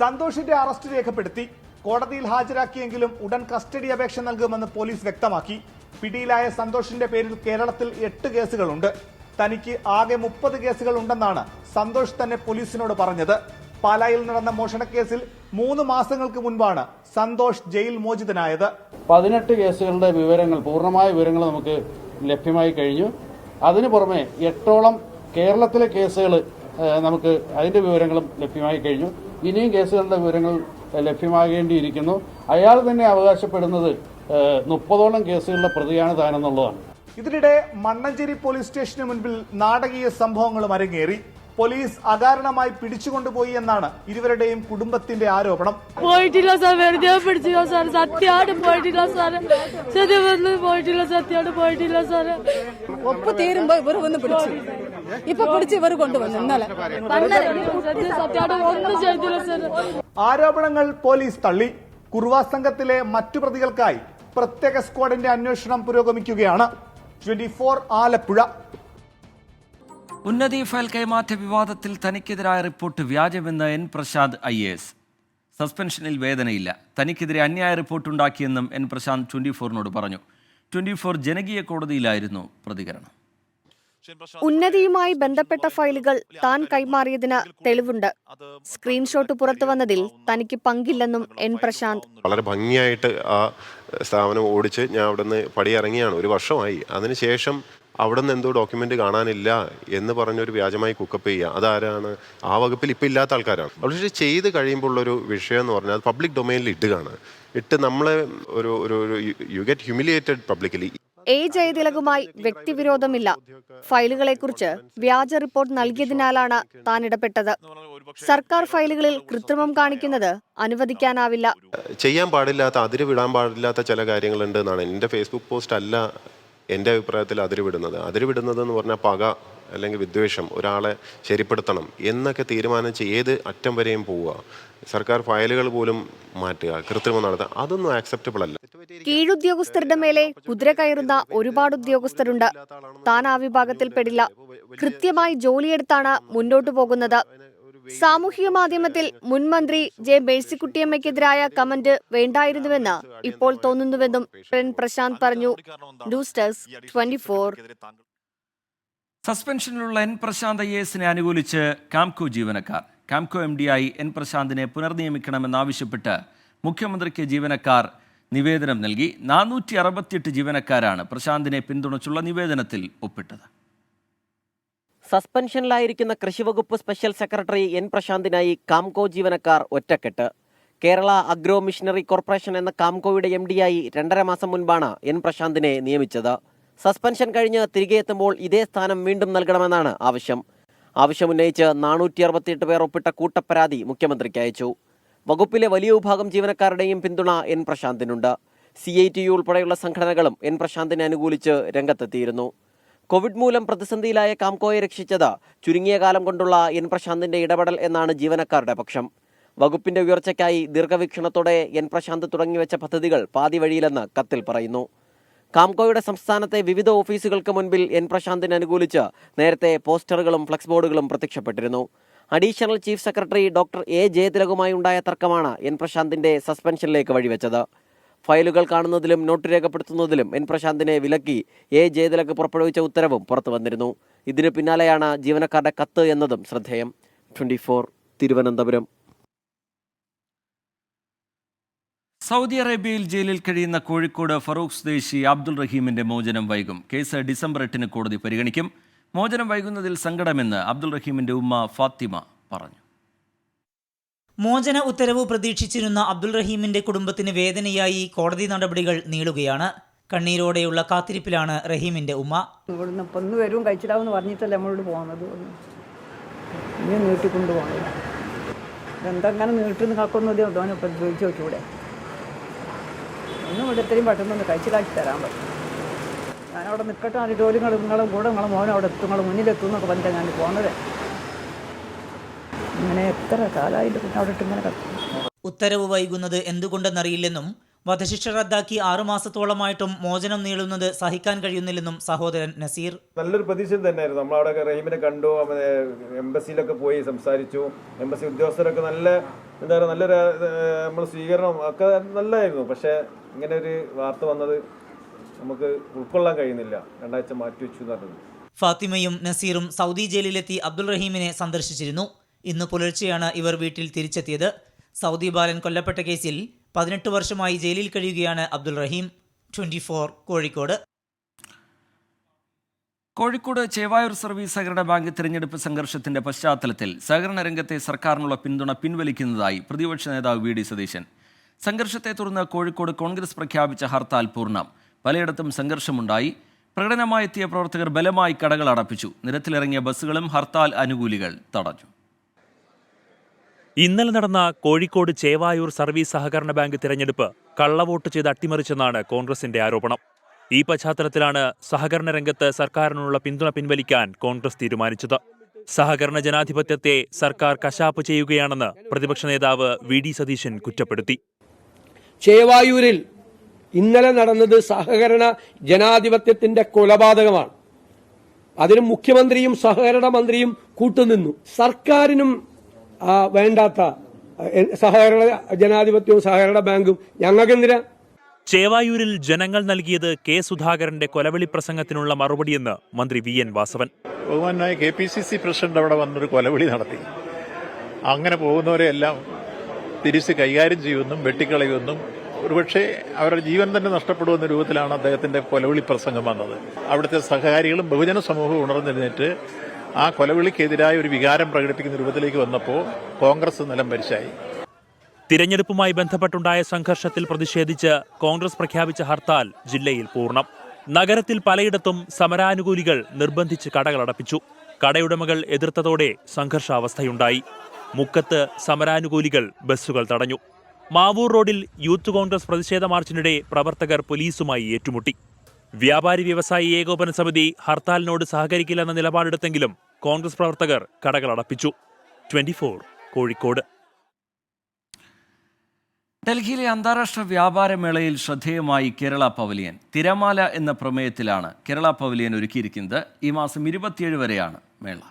സന്തോഷിന്റെ അറസ്റ്റ് രേഖപ്പെടുത്തി കോടതിയിൽ ഹാജരാക്കിയെങ്കിലും ഉടൻ കസ്റ്റഡി അപേക്ഷ നൽകുമെന്ന് പോലീസ് വ്യക്തമാക്കി. പിടിയിലായ സന്തോഷിന്റെ പേരിൽ കേരളത്തിൽ 8 കേസുകളുണ്ട്. തനിക്ക് ആകെ 30 കേസുകൾ ഉണ്ടെന്നാണ് സന്തോഷ് തന്നെ പോലീസിനോട് പറഞ്ഞത്. പാലായിൽ നടന്ന മോഷണക്കേസിൽ 3 മാസങ്ങൾക്ക് മുൻപാണ് സന്തോഷ് ജയിൽ മോചിതനായത്. 18 കേസുകളുടെ വിവരങ്ങൾ, പൂർണ്ണമായ വിവരങ്ങൾ നമുക്ക് ലഭ്യമായി കഴിഞ്ഞു. അതിനു പുറമെ 8ഓളം കേരളത്തിലെ കേസുകൾ നമുക്ക് അതിന്റെ വിവരങ്ങളും ലഭ്യമായി കഴിഞ്ഞു. ഇനിയും കേസുകളുടെ വിവരങ്ങൾ ലഭ്യമാകേണ്ടിയിരിക്കുന്നു. അയാൾ തന്നെ അവകാശപ്പെടുന്നത് 30ഓളം കേസുകളിലെ പ്രതിയാണ് താനെന്നുള്ളതാണ്. ഇതിനിടെ മണ്ണഞ്ചേരി പോലീസ് സ്റ്റേഷന് മുൻപിൽ നാടകീയ സംഭവങ്ങളും അരങ്ങേറി. പോലീസ് അകാരണമായി പിടിച്ചുകൊണ്ടുപോയി എന്നാണ് ഇരുവരുടെയും കുടുംബത്തിന്റെ ആരോപണം. പോയിട്ടില്ല സാർ, വെറുതെ പിടിച്ചില്ല സാർ, സത്യമാണ് പോയിട്ടില്ല സാർ, പോയിട്ടില്ല, സത്യമാണ് പോയിട്ടില്ല സാർ. ഒപ്പ് തീരുമ്പോ ഇവർ വന്ന് പിടിച്ചു, ഇപ്പൊ പിടിച്ച് ഇവർ കൊണ്ടുവന്നു. ഇന്നലെ സത്യമാണ്, ഒന്നും ചെയ്തില്ല സാർ. ആരോപണങ്ങൾ പോലീസ് തള്ളി. കുറുവ സംഘത്തിലെ മറ്റു പ്രതികൾക്കായി പ്രത്യേക സ്ക്വാഡിന്റെ അന്വേഷണം പുരോഗമിക്കുകയാണ്. 24 ആലപ്പുഴ. ഉന്നതി ഫയൽ കൈമാറ്റ വിവാദത്തിൽ തനിക്കെതിരായ റിപ്പോർട്ട് വ്യാജമെന്ന് എൻ പ്രശാന്ത് IAS. സസ്പെൻഷനിൽ വേദനയില്ല. തനിക്കെതിരെ അന്യായ റിപ്പോർട്ടുണ്ടാക്കിയെന്നും എൻ പ്രശാന്ത് 24നോട് പറഞ്ഞു. 24 ജനകീയ കോടതിയിലായിരുന്നു പ്രതികരണം. ഉന്നതിയുമായി ബന്ധപ്പെട്ട ഫയലുകൾ താൻ കൈമാറിയതിന് തെളിവുണ്ട്. സ്ക്രീൻഷോട്ട് പുറത്തു വന്നതിൽ തനിക്ക് പങ്കില്ലെന്നും എൻ പ്രശാന്ത്. വളരെ ഭംഗിയായിട്ട് ആ സ്ഥാപനം ഓടിച്ച് ഞാൻ അവിടെ നിന്ന് പടിയിറങ്ങിയാണ്. 1 വർഷമായി. അതിനുശേഷം അവിടെ നിന്ന് എന്തോ ഡോക്യുമെന്റ് കാണാനില്ല എന്ന് പറഞ്ഞൊരു വ്യാജമായി കുക്കപ്പ് ചെയ്യുക. അതാരാണ്? ആ വകുപ്പിൽ ഇപ്പം ഇല്ലാത്ത ആൾക്കാരാണ്. പക്ഷേ ചെയ്ത് കഴിയുമ്പോൾ ഉള്ളൊരു വിഷയം എന്ന് പറഞ്ഞാൽ പബ്ലിക് ഡൊമൈനിൽ ഇടുകയാണ്. ഇട്ട് നമ്മളെ ഒരു you get humiliated publicly. A. ജയതിലകുമായി വ്യക്തിവിരോധമില്ല. ഫയലുകളെക്കുറിച്ച് വ്യാജ റിപ്പോർട്ട് നൽകിയതിനാലാണ് താൻ ഇടപെട്ടത്. സർക്കാർ ഫയലുകളിൽ കൃത്രിമം കാണിക്കുന്നത് അനുവദിക്കാനാവില്ല. ചെയ്യാൻ പാടില്ലാത്ത, അതിര് വിടാൻ പാടില്ലാത്ത ചില കാര്യങ്ങളുണ്ട് എന്നാണ് എൻ്റെ ഫേസ്ബുക്ക് പോസ്റ്റ് അല്ല എൻ്റെ അഭിപ്രായത്തിൽ അതിരുവിടുന്നത്. അതിരുവിടുന്നതെന്ന് പറഞ്ഞാൽ പക അല്ലെങ്കിൽ വിദ്വേഷം, ഒരാളെ ശരിപ്പെടുത്തണം എന്നൊക്കെ തീരുമാനിച്ച് ഏത് അറ്റം വരെയും പോവുക, സർക്കാർ ഫയലുകൾ പോലും മാറ്റുക, കൃത്രിമം നടത്തുക, അതൊന്നും ആക്സെപ്റ്റബിൾ അല്ല. കീഴുദ്യോഗസ്ഥരുടെ മേലെ കുതിര കയറുന്ന ഒരുപാട് ഉദ്യോഗസ്ഥരുണ്ട്. താൻ ആ വിഭാഗത്തിൽ പെടില്ല. കൃത്യമായി ജോലിയെടുത്താണ് മുന്നോട്ടു പോകുന്നത്. സാമൂഹിക മാധ്യമത്തിൽ മുൻമന്ത്രി ജെ മേഴ്സിക്കുട്ടിയമ്മയ്ക്കെതിരായ കമന്റ് വേണ്ടായിരുന്നുവെന്ന് ഇപ്പോൾ തോന്നുന്നുവെന്നും എൻ പ്രശാന്ത് പറഞ്ഞു. News desk 24. സസ്പെൻഷനിലുള്ള എൻ പ്രശാന്ത് IASനെ അനുകൂലിച്ച് കാംകോ ജീവനക്കാർ. കാംകോ MD-ആയി എൻ പ്രശാന്തിനെ പുനർനിയമിക്കണമെന്നാവശ്യപ്പെട്ട് മുഖ്യമന്ത്രിക്ക് ജീവനക്കാർ നിവേദനം നൽകി. 468 ജീവനക്കാരാണ് പ്രശാന്തിനെ പിന്തുണച്ചുള്ള നിവേദനത്തിൽ ഒപ്പിട്ടത്. സസ്പെൻഷനിലായിരിക്കുന്ന കൃഷിവകുപ്പ് സ്പെഷ്യൽ സെക്രട്ടറി എൻ പ്രശാന്തിനായി കാംകോ ജീവനക്കാർ ഒറ്റക്കെട്ട്. കേരള അഗ്രോ മിഷനറി കോർപ്പറേഷൻ എന്ന കാംകോയുടെ MD-ആയി 2.5 മാസം മുൻപാണ് എൻ പ്രശാന്തിനെ നിയമിച്ചത്. സസ്പെൻഷൻ കഴിഞ്ഞ് തിരികെ എത്തുമ്പോൾ ഇതേ സ്ഥാനം വീണ്ടും നൽകണമെന്നാണ് ആവശ്യമുന്നയിച്ച് 468 പേർ ഒപ്പിട്ട കൂട്ടപ്പരാതി മുഖ്യമന്ത്രിക്ക് അയച്ചു. വകുപ്പിലെ വലിയ വിഭാഗം ജീവനക്കാരുടെയും പിന്തുണ എൻ പ്രശാന്തിനുണ്ട്. CITU ഉൾപ്പെടെയുള്ള സംഘടനകളും എൻ പ്രശാന്തിനെ അനുകൂലിച്ച് രംഗത്തെത്തിയിരുന്നു. കോവിഡ് മൂലം പ്രതിസന്ധിയിലായ കാംകോയെ രക്ഷിച്ചത് ചുരുങ്ങിയ കാലം കൊണ്ടുള്ള എൻ പ്രശാന്തിന്റെ ഇടപെടൽ എന്നാണ് ജീവനക്കാരുടെ പക്ഷം. വകുപ്പിന്റെ ഉയർച്ചയ്ക്കായി ദീർഘവീക്ഷണത്തോടെ എൻ പ്രശാന്ത് തുടങ്ങിവെച്ച പദ്ധതികൾ പാതി വഴിയിലെന്ന് കത്തിൽ പറയുന്നു. കാംകോയുടെ സംസ്ഥാനത്തെ വിവിധ ഓഫീസുകൾക്ക് മുൻപിൽ എൻ പ്രശാന്തിനെ അനുകൂലിച്ച് നേരത്തെ പോസ്റ്ററുകളും ഫ്ലക്സ് ബോർഡുകളും പ്രത്യക്ഷപ്പെട്ടിരുന്നു. Additional chief secretary doctor A. ജയതിലകുമായി ഉണ്ടായ തർക്കമാണ് എൻ പ്രശാന്തിന്റെ സസ്പെൻഷനിലേക്ക് വഴിവെച്ചത്. ഫയലുകൾ കാണുന്നതിലും നോട്ട് രേഖപ്പെടുത്തുന്നതിലും എൻ പ്രശാന്തിനെ വിലക്കി A. ജയതിലക് പുറപ്പെടുവിച്ച ഉത്തരവും പുറത്തു വന്നിരുന്നു. ഇതിനു പിന്നാലെയാണ് ജീവനക്കാരുടെ കത്ത് എന്നതും ശ്രദ്ധേയം. 24 തിരുവനന്തപുരം. സൗദി അറേബ്യയിൽ ജയിലിൽ കഴിയുന്ന കോഴിക്കോട് ഫറൂഖ് സ്വദേശി അബ്ദുൾ റഹീമിന്റെ മോചനം വൈകും. കേസ് ഡിസംബർ 8 കോടതി പരിഗണിക്കും. മോചനം വൈകുന്നതിൽ സങ്കടമെന്ന് അബ്ദുൾ റഹീമിന്റെ ഉമ്മ ഫാത്തിമ പറഞ്ഞു. മോചന ഉത്തരവ് പ്രതീക്ഷിച്ചിരുന്ന അബ്ദുൾ റഹീമിന്റെ കുടുംബത്തിന് വേദനയായി കോടതി നടപടികൾ നീളുകയാണ്. കണ്ണീരോടെയുള്ള കാത്തിരിപ്പിലാണ് റഹീമിന്റെ ഉമ്മ. ഇവിടുന്ന് ഇപ്പം ഒന്ന് വരും കഴിച്ചിടാവെന്ന് പറഞ്ഞിട്ടല്ലേ നമ്മളോട് പോകുന്നത്. ഇനി നീട്ടിക്കൊണ്ടു പോകണില്ല. എന്തെങ്ങനെ നീട്ടുന്ന കാക്കൊന്നും ഇതോനെ ഇപ്പം ചോദിച്ചു നോക്കൂടെ. ഒന്നും ഇവിടെ ഇത്രയും പെട്ടെന്നൊന്ന് കഴിച്ചിലാക്കി തരാൻ പറ്റും. ഞാനവിടെ നിൽക്കട്ടെ, അതിൻ്റെ ജോലി നിങ്ങളും കൂടെ നിങ്ങളെ മോനെ അവിടെ എത്തും, നിങ്ങൾ മുന്നിലെത്തും എന്നൊക്കെ പറഞ്ഞാൽ ഞാൻ പോകുന്നത്. ഇങ്ങനെ എത്ര കാലമായിട്ട് പിന്നെ അവിടെ ഇട്ട് ഇങ്ങനെ കത്തും. ഉത്തരവ് വൈകുന്നത് എന്തുകൊണ്ടെന്നറിയില്ലെന്നും വധശിക്ഷ റദ്ദാക്കി 6 മാസത്തോളമായിട്ടും മോചനം നീളുന്നത് സഹിക്കാൻ കഴിയുന്നില്ലെന്നും സഹോദരൻ നസീർ. നല്ലൊരു പ്രതീക്ഷ തന്നെയായിരുന്നു. നമ്മളവിടെ റഹീമിനെ കണ്ടു, എംബസിയിലൊക്കെ പോയി സംസാരിച്ചു. എംബസി ഉദ്യോഗസ്ഥരൊക്കെ എന്താ പറയുക, നല്ലൊരു നമ്മൾ സ്വീകരണം ഒക്കെ നല്ലതായിരുന്നു. പക്ഷേ ഇങ്ങനെ ഒരു വാർത്ത വന്നത് നമുക്ക് ഉൾക്കൊള്ളാൻ കഴിയുന്നില്ല. 2 ആഴ്ച മാറ്റിവെച്ചു എന്ന് പറഞ്ഞത്. ഫാത്തിമയും നസീറും സൗദി ജയിലിലെത്തി അബ്ദുൾ റഹീമിനെ സന്ദർശിച്ചിരുന്നു. ഇന്ന് പുലർച്ചെയാണ് ഇവർ വീട്ടിൽ തിരിച്ചെത്തിയത്. സൗദി ബാലൻ കൊല്ലപ്പെട്ട കേസിൽ 18 വർഷമായി ജയിലിൽ കഴിയുകയാണ് അബ്ദുൾ റഹീം. 24 കോഴിക്കോട്. കോഴിക്കോട് ചേവായൂർ സർവീസ് സഹകരണ ബാങ്ക് തിരഞ്ഞെടുപ്പ് സംഘർഷത്തിന്റെ പശ്ചാത്തലത്തിൽ സഹകരണ രംഗത്തെ സർക്കാരിനുള്ള പിന്തുണ പിൻവലിക്കുന്നതായി പ്രതിപക്ഷ നേതാവ് വി.ഡി. സതീശൻ. സംഘർഷത്തെ തുടർന്ന് കോഴിക്കോട് കോൺഗ്രസ് പ്രഖ്യാപിച്ച ഹർത്താൽ പൂർണ്ണം. പലയിടത്തും സംഘർഷമുണ്ടായി. പ്രകടനമായെത്തിയ പ്രവർത്തകർ ബലമായി കടകൾ അടപ്പിച്ചു. നിരത്തിലിറങ്ങിയ ബസ്സുകളും ഹർത്താൽ അനുകൂലികൾ തടഞ്ഞു. ഇന്നലെ നടന്ന കോഴിക്കോട് ചേവായൂർ സർവീസ് സഹകരണ ബാങ്ക് തിരഞ്ഞെടുപ്പ് കള്ളവോട്ട് ചെയ്ത് അട്ടിമറിച്ചെന്നാണ് കോൺഗ്രസിന്റെ ആരോപണം. ഈ പശ്ചാത്തലത്തിലാണ് സഹകരണ രംഗത്ത് സർക്കാരിനുള്ള പിന്തുണ പിൻവലിക്കാൻ കോൺഗ്രസ് തീരുമാനിച്ചത്. സഹകരണ ജനാധിപത്യത്തെ സർക്കാർ കശാപ്പ് ചെയ്യുകയാണെന്ന് പ്രതിപക്ഷ നേതാവ് വി.ഡി. സതീശൻ കുറ്റപ്പെടുത്തി. ചേവായൂരിൽ ഇന്നലെ നടന്നത് സഹകരണ ജനാധിപത്യത്തിന്റെ കൊലപാതകമാണ്. അതിന് മുഖ്യമന്ത്രിയും സഹകരണ മന്ത്രിയും കൂട്ടുനിന്നു. സർക്കാരിനും വേണ്ടാത്ത സഹകരണ ജനാധിപത്യവും സഹകരണ ബാങ്കും ഞങ്ങൾക്കെന്തിനാ? ചേവായൂരിൽ ജനങ്ങൾ നൽകിയത് കെ സുധാകരന്റെ കൊലവിളി പ്രസംഗത്തിനുള്ള മറുപടിയെന്ന് മന്ത്രി വി എൻ വാസവൻ. ബഹുമാനായ KPCC പ്രസിഡന്റ് അവിടെ വന്നൊരു കൊലവിളി നടത്തി. അങ്ങനെ പോകുന്നവരെല്ലാം തിരിച്ച് കൈകാര്യം ചെയ്യുമെന്നും വെട്ടിക്കളയുമെന്നും ഒരുപക്ഷെ അവരുടെ ജീവൻ തന്നെ നഷ്ടപ്പെടുമെന്ന രൂപത്തിലാണ് അദ്ദേഹത്തിന്റെ കൊലവിളി പ്രസംഗം വന്നത്. അവിടുത്തെ സഹകാരികളും ബഹുജന സമൂഹവും ഉണർന്നിരുന്നിട്ട് ആ കൊലവിളിക്കെതിരായ ഒരു വികാരം പ്രകടിപ്പിക്കുന്ന രൂപത്തിലേക്ക് വന്നപ്പോൾ കോൺഗ്രസ് നിലം പരിശായി. തിരഞ്ഞെടുപ്പുമായി ബന്ധപ്പെട്ടുണ്ടായ സംഘർഷത്തിൽ പ്രതിഷേധിച്ച് കോൺഗ്രസ് പ്രഖ്യാപിച്ച ഹർത്താൽ ജില്ലയിൽ പൂർണ്ണം. നഗരത്തിൽ പലയിടത്തും സമരാനുകൂലികൾ നിർബന്ധിച്ച് കടകളടപ്പിച്ചു. കടയുടമകൾ എതിർത്തതോടെ സംഘർഷാവസ്ഥയുണ്ടായി. മുക്കത്ത് സമരാനുകൂലികൾ ബസ്സുകൾ തടഞ്ഞു. മാവൂർ റോഡിൽ യൂത്ത് കോൺഗ്രസ് പ്രതിഷേധ മാർച്ചിനിടെ പ്രവർത്തകർ പോലീസുമായി ഏറ്റുമുട്ടി. വ്യാപാരി വ്യവസായി ഏകോപന സമിതി ഹർത്താലിനോട് സഹകരിക്കില്ലെന്ന നിലപാടെടുത്തെങ്കിലും കോൺഗ്രസ് പ്രവർത്തകർ കടകളടപ്പിച്ചു. 24 കോഴിക്കോട്. ഡൽഹിയിലെ അന്താരാഷ്ട്ര വ്യാപാര മേളയിൽ ശ്രദ്ധേയമായി കേരള പവലിയൻ. തിരമാല എന്ന പ്രമേയത്തിലാണ് കേരള പവലിയൻ ഒരുക്കിയിരിക്കുന്നത്. ഈ മാസം 27 വരെയാണ് മേള.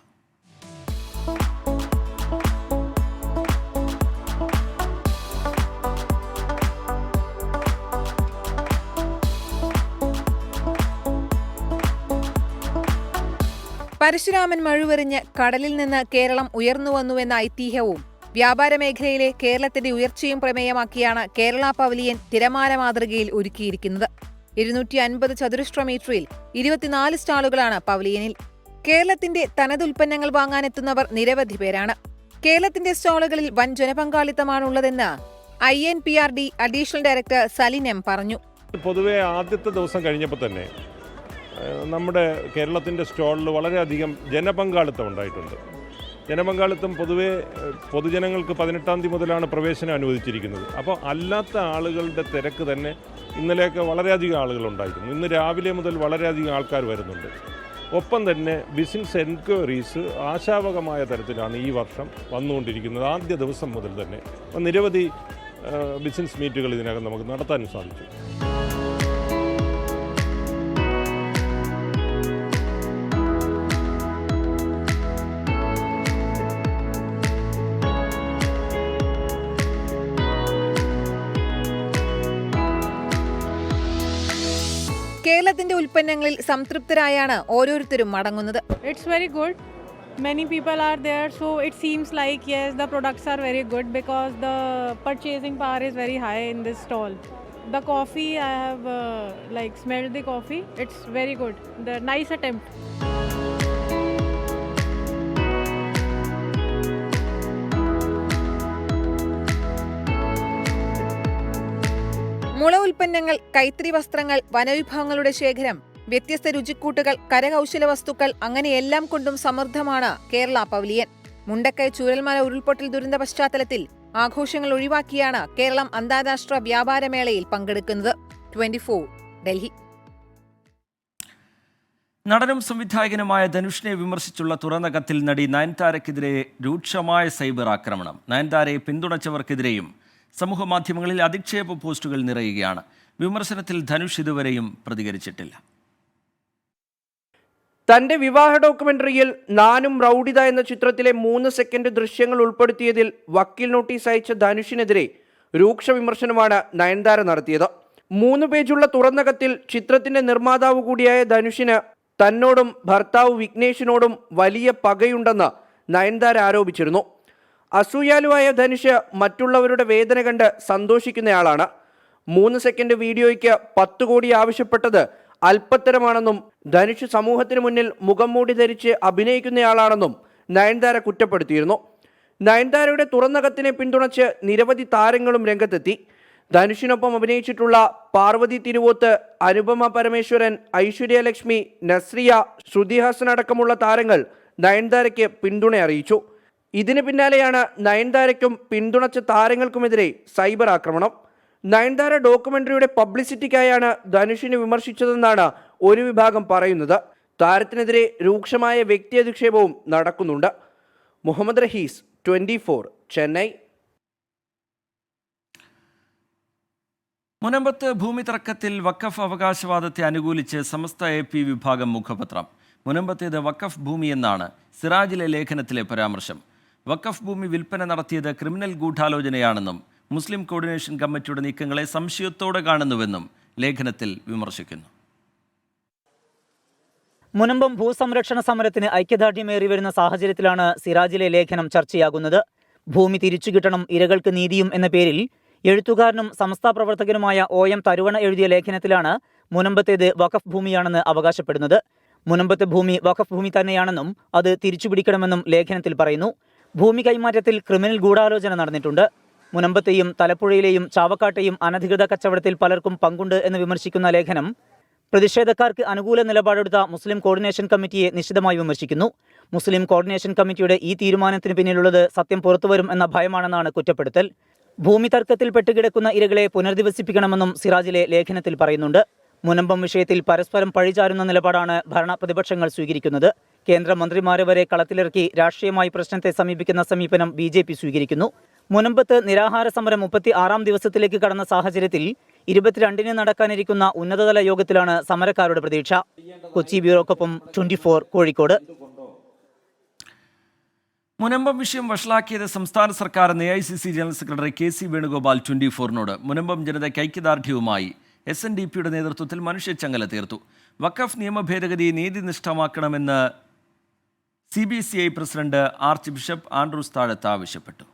പരശുരാമൻ മഴുവെറിഞ്ഞ് കടലിൽ നിന്ന് കേരളം ഉയർന്നുവന്നുവെന്ന ഐതിഹ്യവും വ്യാപാര മേഖലയിലെ കേരളത്തിന്റെ ഉയർച്ചയും പ്രമേയമാക്കിയാണ് കേരള പവലിയൻ തിരമാല മാതൃകയിൽ ഒരുക്കിയിരിക്കുന്നത്. 250 ചതുരശ്ര മീറ്ററിൽ 24 സ്റ്റാളുകളാണ് പവലിയനിൽ. കേരളത്തിന്റെ തനതുൽപ്പന്നങ്ങൾ വാങ്ങാനെത്തുന്നവർ നിരവധി പേരാണ്. കേരളത്തിന്റെ സ്റ്റാളുകളിൽ വൻ ജനപങ്കാളിത്തമാണുള്ളതെന്ന് INPRD additional director Salin M പറഞ്ഞു. പൊതുവെ ആദ്യത്തെ ദിവസം കഴിഞ്ഞപ്പോൾ തന്നെ നമ്മുടെ കേരളത്തിൻ്റെ സ്റ്റോളിൽ വളരെയധികം ജനപങ്കാളിത്തം ഉണ്ടായിട്ടുണ്ട്. ജനപങ്കാളിത്തം പൊതുവെ പൊതുജനങ്ങൾക്ക് 18-ാം തീയതി മുതലാണ് പ്രവേശനം അനുവദിച്ചിരിക്കുന്നത്. അപ്പോൾ അല്ലാത്ത ആളുകളുടെ തിരക്ക് തന്നെ ഇന്നലെയൊക്കെ വളരെയധികം ആളുകളുണ്ടായിരുന്നു. ഇന്ന് രാവിലെ മുതൽ വളരെയധികം ആൾക്കാർ വരുന്നുണ്ട്. ഒപ്പം തന്നെ ബിസിനസ് എൻക്വയറീസ് ആശാവകമായ തരത്തിലാണ് ഈ വർഷം വന്നുകൊണ്ടിരിക്കുന്നത്. ആദ്യ ദിവസം മുതൽ തന്നെ നിരവധി ബിസിനസ് മീറ്റുകൾ ഇതിനകം നമുക്ക് നടത്താനും സാധിച്ചു. കേരളത്തിന്റെ ഉൽപ്പന്നങ്ങളിൽ സംതൃപ്തരായാണ് ഓരോരുത്തരും മടങ്ങുന്നത്. It's very good. Many people are there, so it seems like yes, the products are very good because the purchasing power is very high in this stall. The coffee, I have smelled the coffee. It's very good. The nice attempt. മുള ഉൽപ്പന്നങ്ങൾ, കൈത്തറി വസ്ത്രങ്ങൾ, വനവിഭവങ്ങളുടെ ശേഖരം, വ്യത്യസ്ത രുചിക്കൂട്ടുകൾ, കരകൗശല വസ്തുക്കൾ അങ്ങനെ എല്ലാം കൊണ്ടും സമൃദ്ധമാണ് കേരള പവലിയൻ. മുണ്ടക്കൈ ചൂരൽമല ഉരുൾപൊട്ടൽ ദുരന്ത പശ്ചാത്തലത്തിൽ ആഘോഷങ്ങൾ ഒഴിവാക്കിയാണ് കേരളം അന്താരാഷ്ട്ര വ്യാപാരമേളയിൽ പങ്കെടുക്കുന്നത്. 24 ഡൽഹി. നടനും സംവിധായകനുമായ ധനുഷിനെ വിമർശിച്ചുള്ള തുറന്ന കത്തിൽ നടി നയൻതാരയ്ക്കെതിരെ രൂക്ഷമായ സൈബർ ആക്രമണം. നയൻതാരയെ പിന്തുണച്ചവർക്കെതിരെയും സമൂഹമാധ്യമങ്ങളിൽ അധിക്ഷേപ പോസ്റ്റുകൾ നിറയുകയാണ്. വിമർശനത്തിൽ ധനുഷ് ഇതുവരെയും പ്രതികരിച്ചിട്ടില്ല. തന്റെ വിവാഹ ഡോക്യുമെന്ററിയിൽ നാനും റൌഡിത എന്ന ചിത്രത്തിലെ 3 സെക്കൻഡ് ദൃശ്യങ്ങൾ ഉൾപ്പെടുത്തിയതിൽ വക്കീൽ നോട്ടീസ് അയച്ച ധനുഷിനെതിരെ രൂക്ഷ വിമർശനമാണ് നയൻതാര നടത്തിയത്. 3 പേജുള്ള തുറന്ന കത്തിൽ ചിത്രത്തിന്റെ നിർമ്മാതാവ് കൂടിയായ ധനുഷിന് തന്നോടും ഭർത്താവ് വിഘ്നേഷിനോടും വലിയ പകയുണ്ടെന്ന് നയൻതാര ആരോപിച്ചിരുന്നു. അസൂയാലുവായ ധനുഷ് മറ്റുള്ളവരുടെ വേദന കണ്ട് സന്തോഷിക്കുന്നയാളാണ്. 3 സെക്കൻഡ് വീഡിയോയ്ക്ക് 10 കോടി ആവശ്യപ്പെട്ടത് അല്പത്തരമാണെന്നും ധനുഷ് സമൂഹത്തിന് മുന്നിൽ മുഖം മൂടി ധരിച്ച് അഭിനയിക്കുന്നയാളാണെന്നും നയൻതാര കുറ്റപ്പെടുത്തിയിരുന്നു. നയൻതാരയുടെ തുറന്ന കത്തിനെ പിന്തുണച്ച് നിരവധി താരങ്ങളും രംഗത്തെത്തി. ധനുഷിനൊപ്പം അഭിനയിച്ചിട്ടുള്ള പാർവതി തിരുവോത്ത്, അനുപമ പരമേശ്വരൻ, ഐശ്വര്യ ലക്ഷ്മി, നസ്രിയ, ശ്രുതി ഹാസൻ അടക്കമുള്ള താരങ്ങൾ നയൻതാരയ്ക്ക് പിന്തുണ അറിയിച്ചു. ഇതിന് പിന്നാലെയാണ് നയൻതാരയ്ക്കും പിന്തുണച്ച താരങ്ങൾക്കുമെതിരെ സൈബർ ആക്രമണം. നയൻതാര ഡോക്യുമെന്ററിയുടെ പബ്ലിസിറ്റിക്കായാണ് ധനുഷിനെ വിമർശിച്ചതെന്നാണ് ഒരു വിഭാഗം പറയുന്നത്. താരത്തിനെതിരെ രൂക്ഷമായ വ്യക്തി അധിക്ഷേപവും നടക്കുന്നുണ്ട്. മുഹമ്മദ് റഹീസ്, 24, ചെന്നൈ. മുനമ്പത്ത് ഭൂമി തർക്കത്തിൽ വഖഫ് അവകാശവാദത്തെ അനുകൂലിച്ച് സമസ്ത AP വിഭാഗം മുഖപത്രം. മുനമ്പത്തേത് വഖഫ് ഭൂമി എന്നാണ് സിറാജിലെ ലേഖനത്തിലെ പരാമർശം. വഖഫ് ഭൂമി വിൽപ്പന നടത്തിയത് ക്രിമിനൽ ഗൂഢാലോചനയാണെന്നും മുസ്ലിം കോർഡിനേഷൻ കമ്മിറ്റിയുടെ നീക്കങ്ങളെ സംശയത്തോടെ കാണുന്നുവെന്നും ലേഖനത്തിൽ വിമർശിക്കുന്നു. മുനമ്പം ഭൂസംരക്ഷണ സമരത്തിന് ഐക്യദാർഢ്യമേറി വരുന്ന സാഹചര്യത്തിലാണ് സിറാജിലെ ലേഖനം ചർച്ചയാകുന്നത്. ഭൂമി തിരിച്ചു കിട്ടണം, ഇരകൾക്ക് നീതിയും എന്ന പേരിൽ എഴുത്തുകാരനും സമസ്ത പ്രവർത്തകനുമായ OM തരുവണ എഴുതിയ ലേഖനത്തിലാണ് മുനമ്പത്തേത് വഖഫ് ഭൂമിയാണെന്ന് അവകാശപ്പെടുന്നത്. മുനമ്പത്തെ ഭൂമി വഖഫ് ഭൂമി തന്നെയാണെന്നും അത് തിരിച്ചുപിടിക്കണമെന്നും ലേഖനത്തിൽ പറയുന്നു. ഭൂമി കൈമാറ്റത്തിൽ ക്രിമിനൽ ഗൂഢാലോചന നടന്നിട്ടുണ്ട്. മുനമ്പത്തെയും തലപ്പുഴയിലെയും ചാവക്കാട്ടെയും അനധികൃത കച്ചവടത്തിൽ പലർക്കും പങ്കുണ്ട് എന്ന് വിമർശിക്കുന്ന ലേഖനം പ്രതിഷേധക്കാർക്ക് അനുകൂല നിലപാടെടുത്ത മുസ്ലിം കോർഡിനേഷൻ കമ്മിറ്റിയെ നിശിതമായി വിമർശിക്കുന്നു. മുസ്ലിം കോർഡിനേഷൻ കമ്മിറ്റിയുടെ ഈ തീരുമാനത്തിന് പിന്നിലുള്ളത് സത്യം പുറത്തുവരും എന്ന ഭയമാണെന്നാണ് കുറ്റപ്പെടുത്തൽ. ഭൂമി തർക്കത്തിൽ പെട്ടുകിടക്കുന്ന ഇരകളെ പുനരധിവസിപ്പിക്കണമെന്നും സിറാജിലെ ലേഖനത്തിൽ പറയുന്നുണ്ട്. മുനമ്പം വിഷയത്തിൽ പരസ്പരം പഴിചാരുന്ന നിലപാടാണ് ഭരണ പ്രതിപക്ഷങ്ങൾ സ്വീകരിക്കുന്നത്. കേന്ദ്രമന്ത്രിമാരെ വരെ കളത്തിലിറക്കി രാഷ്ട്രീയമായി പ്രശ്നത്തെ സമീപിക്കുന്ന സമീപനം BJP സ്വീകരിക്കുന്നു. മുനമ്പത്ത് നിരാഹാര സമരം 36ാം ദിവസത്തിലേക്ക് കടന്ന സാഹചര്യത്തിൽ 22-ന് നടക്കാനിരിക്കുന്ന ഉന്നതതല യോഗത്തിലാണ് സമരക്കാരുടെ പ്രതീക്ഷ. കൊച്ചി ബ്യൂറോക്കൊപ്പം 24 കോഴിക്കോട്. മുനമ്പം വിഷയം വഷളാക്കിയത് സംസ്ഥാന സർക്കാർ എന്ന് AICC general secretary KC Venugopal 24-നോട്. മുനമ്പം ജനതയ്ക്ക് ഐക്യദാർഢ്യവുമായി SNDPയുടെ നേതൃത്വത്തിൽ മനുഷ്യച്ചങ്ങല തീർത്തു. വഖഫ് നിയമ ഭേദഗതി നീതിനിഷ്ഠമാക്കണമെന്ന് CBCI president archbishop Andrews Thazhath ആവശ്യപ്പെട്ടു.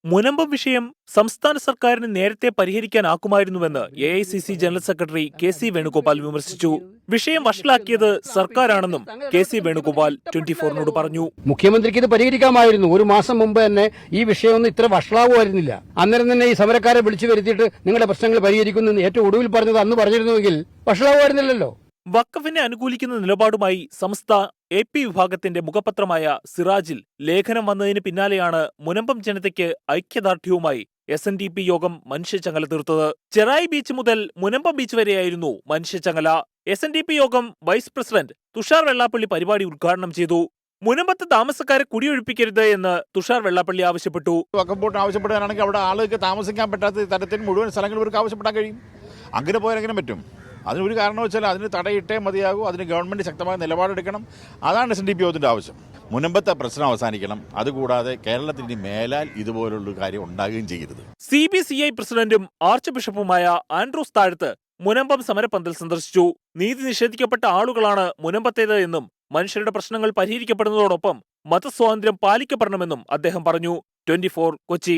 മുനമ്പം വിഷയം സംസ്ഥാന സർക്കാരിന് നേരത്തെ പരിഹരിക്കാനാക്കുമായിരുന്നുവെന്ന് AICC general secretary KC Venugopal വിമർശിച്ചു. വിഷയം വഷളാക്കിയത് സർക്കാരാണെന്നും KC വേണുഗോപാൽ 24-നോട് പറഞ്ഞു. മുഖ്യമന്ത്രിക്ക് ഇത് പരിഹരിക്കാമായിരുന്നു. ഒരു മാസം മുമ്പ് തന്നെ ഈ വിഷയമൊന്നും ഇത്ര വഷളാവുമായിരുന്നില്ല. അന്നേരം തന്നെ ഈ സമരക്കാരെ വിളിച്ചു വരുത്തിയിട്ട് നിങ്ങളുടെ പ്രശ്നങ്ങൾ പരിഹരിക്കുന്നു ഏറ്റവും ഒടുവിൽ പറഞ്ഞത് അന്ന് പറഞ്ഞിരുന്നുവെങ്കിൽ വഷളാവുമായിരുന്നില്ലല്ലോ. വഖഫിനെ അനുകൂലിക്കുന്ന നിലപാടുമായി സമസ്ത AP വിഭാഗത്തിന്റെ മുഖപത്രമായ സിറാജിൽ ലേഖനം വന്നതിന് പിന്നാലെയാണ് മുനമ്പം ജനതയ്ക്ക് ഐക്യദാർഢ്യവുമായി SNDP യോഗം മനുഷ്യച്ചങ്ങല തീർത്തത്. ചെറായി ബീച്ച് മുതൽ മുനമ്പം ബീച്ച് വരെയായിരുന്നു മനുഷ്യച്ചങ്ങല. SNDP യോഗം വൈസ് പ്രസിഡന്റ് തുഷാർ വെള്ളാപ്പള്ളി പരിപാടി ഉദ്ഘാടനം ചെയ്തു. മുനമ്പത്ത് താമസക്കാരെ കുടിയൊഴിപ്പിക്കരുത് എന്ന് തുഷാർ വെള്ളാപ്പള്ളി ആവശ്യപ്പെട്ടു. വഖഫ് ബോർഡ് ആവശ്യപ്പെടുകയാണെങ്കിൽ അവിടെ ആളുകൾക്ക് താമസിക്കാൻ പറ്റാത്ത തരത്തിൽ മുഴുവൻ സ്ഥലങ്ങൾ ഇവർക്ക് ആവശ്യപ്പെടാൻ കഴിയും. അങ്ങനെ പോയാലെങ്ങനെ പറ്റും? അതിനൊരു കാരണം വെച്ചാൽ അതിന് തടയിട്ടേ മതിയാകൂ. അതിന് ഗവൺമെന്റ് ശക്തമായ നിലപാടെടുക്കണം. അതാണ് SNDP യോഗത്തിന്റെ ആവശ്യം. മുനമ്പത്തെ പ്രശ്നം അവസാനിക്കണം. അതുകൂടാതെ കേരളത്തിന് മേലാൽ ഇതുപോലുള്ള കാര്യം ഉണ്ടാകുകയും ചെയ്യരുത്. CBCI പ്രസിഡന്റും ആർച്ച് ബിഷപ്പുമായ ആൻഡ്രൂസ് താഴത്ത് മുനമ്പം സമരപന്തൽ സന്ദർശിച്ചു. നീതി നിഷേധിക്കപ്പെട്ട ആളുകളാണ് മുനമ്പത്തേത് എന്നും മനുഷ്യരുടെ പ്രശ്നങ്ങൾ പരിഹരിക്കപ്പെടുന്നതോടൊപ്പം മതസ്വാതന്ത്ര്യം പാലിക്കപ്പെടണമെന്നും അദ്ദേഹം പറഞ്ഞു. 24 കൊച്ചി.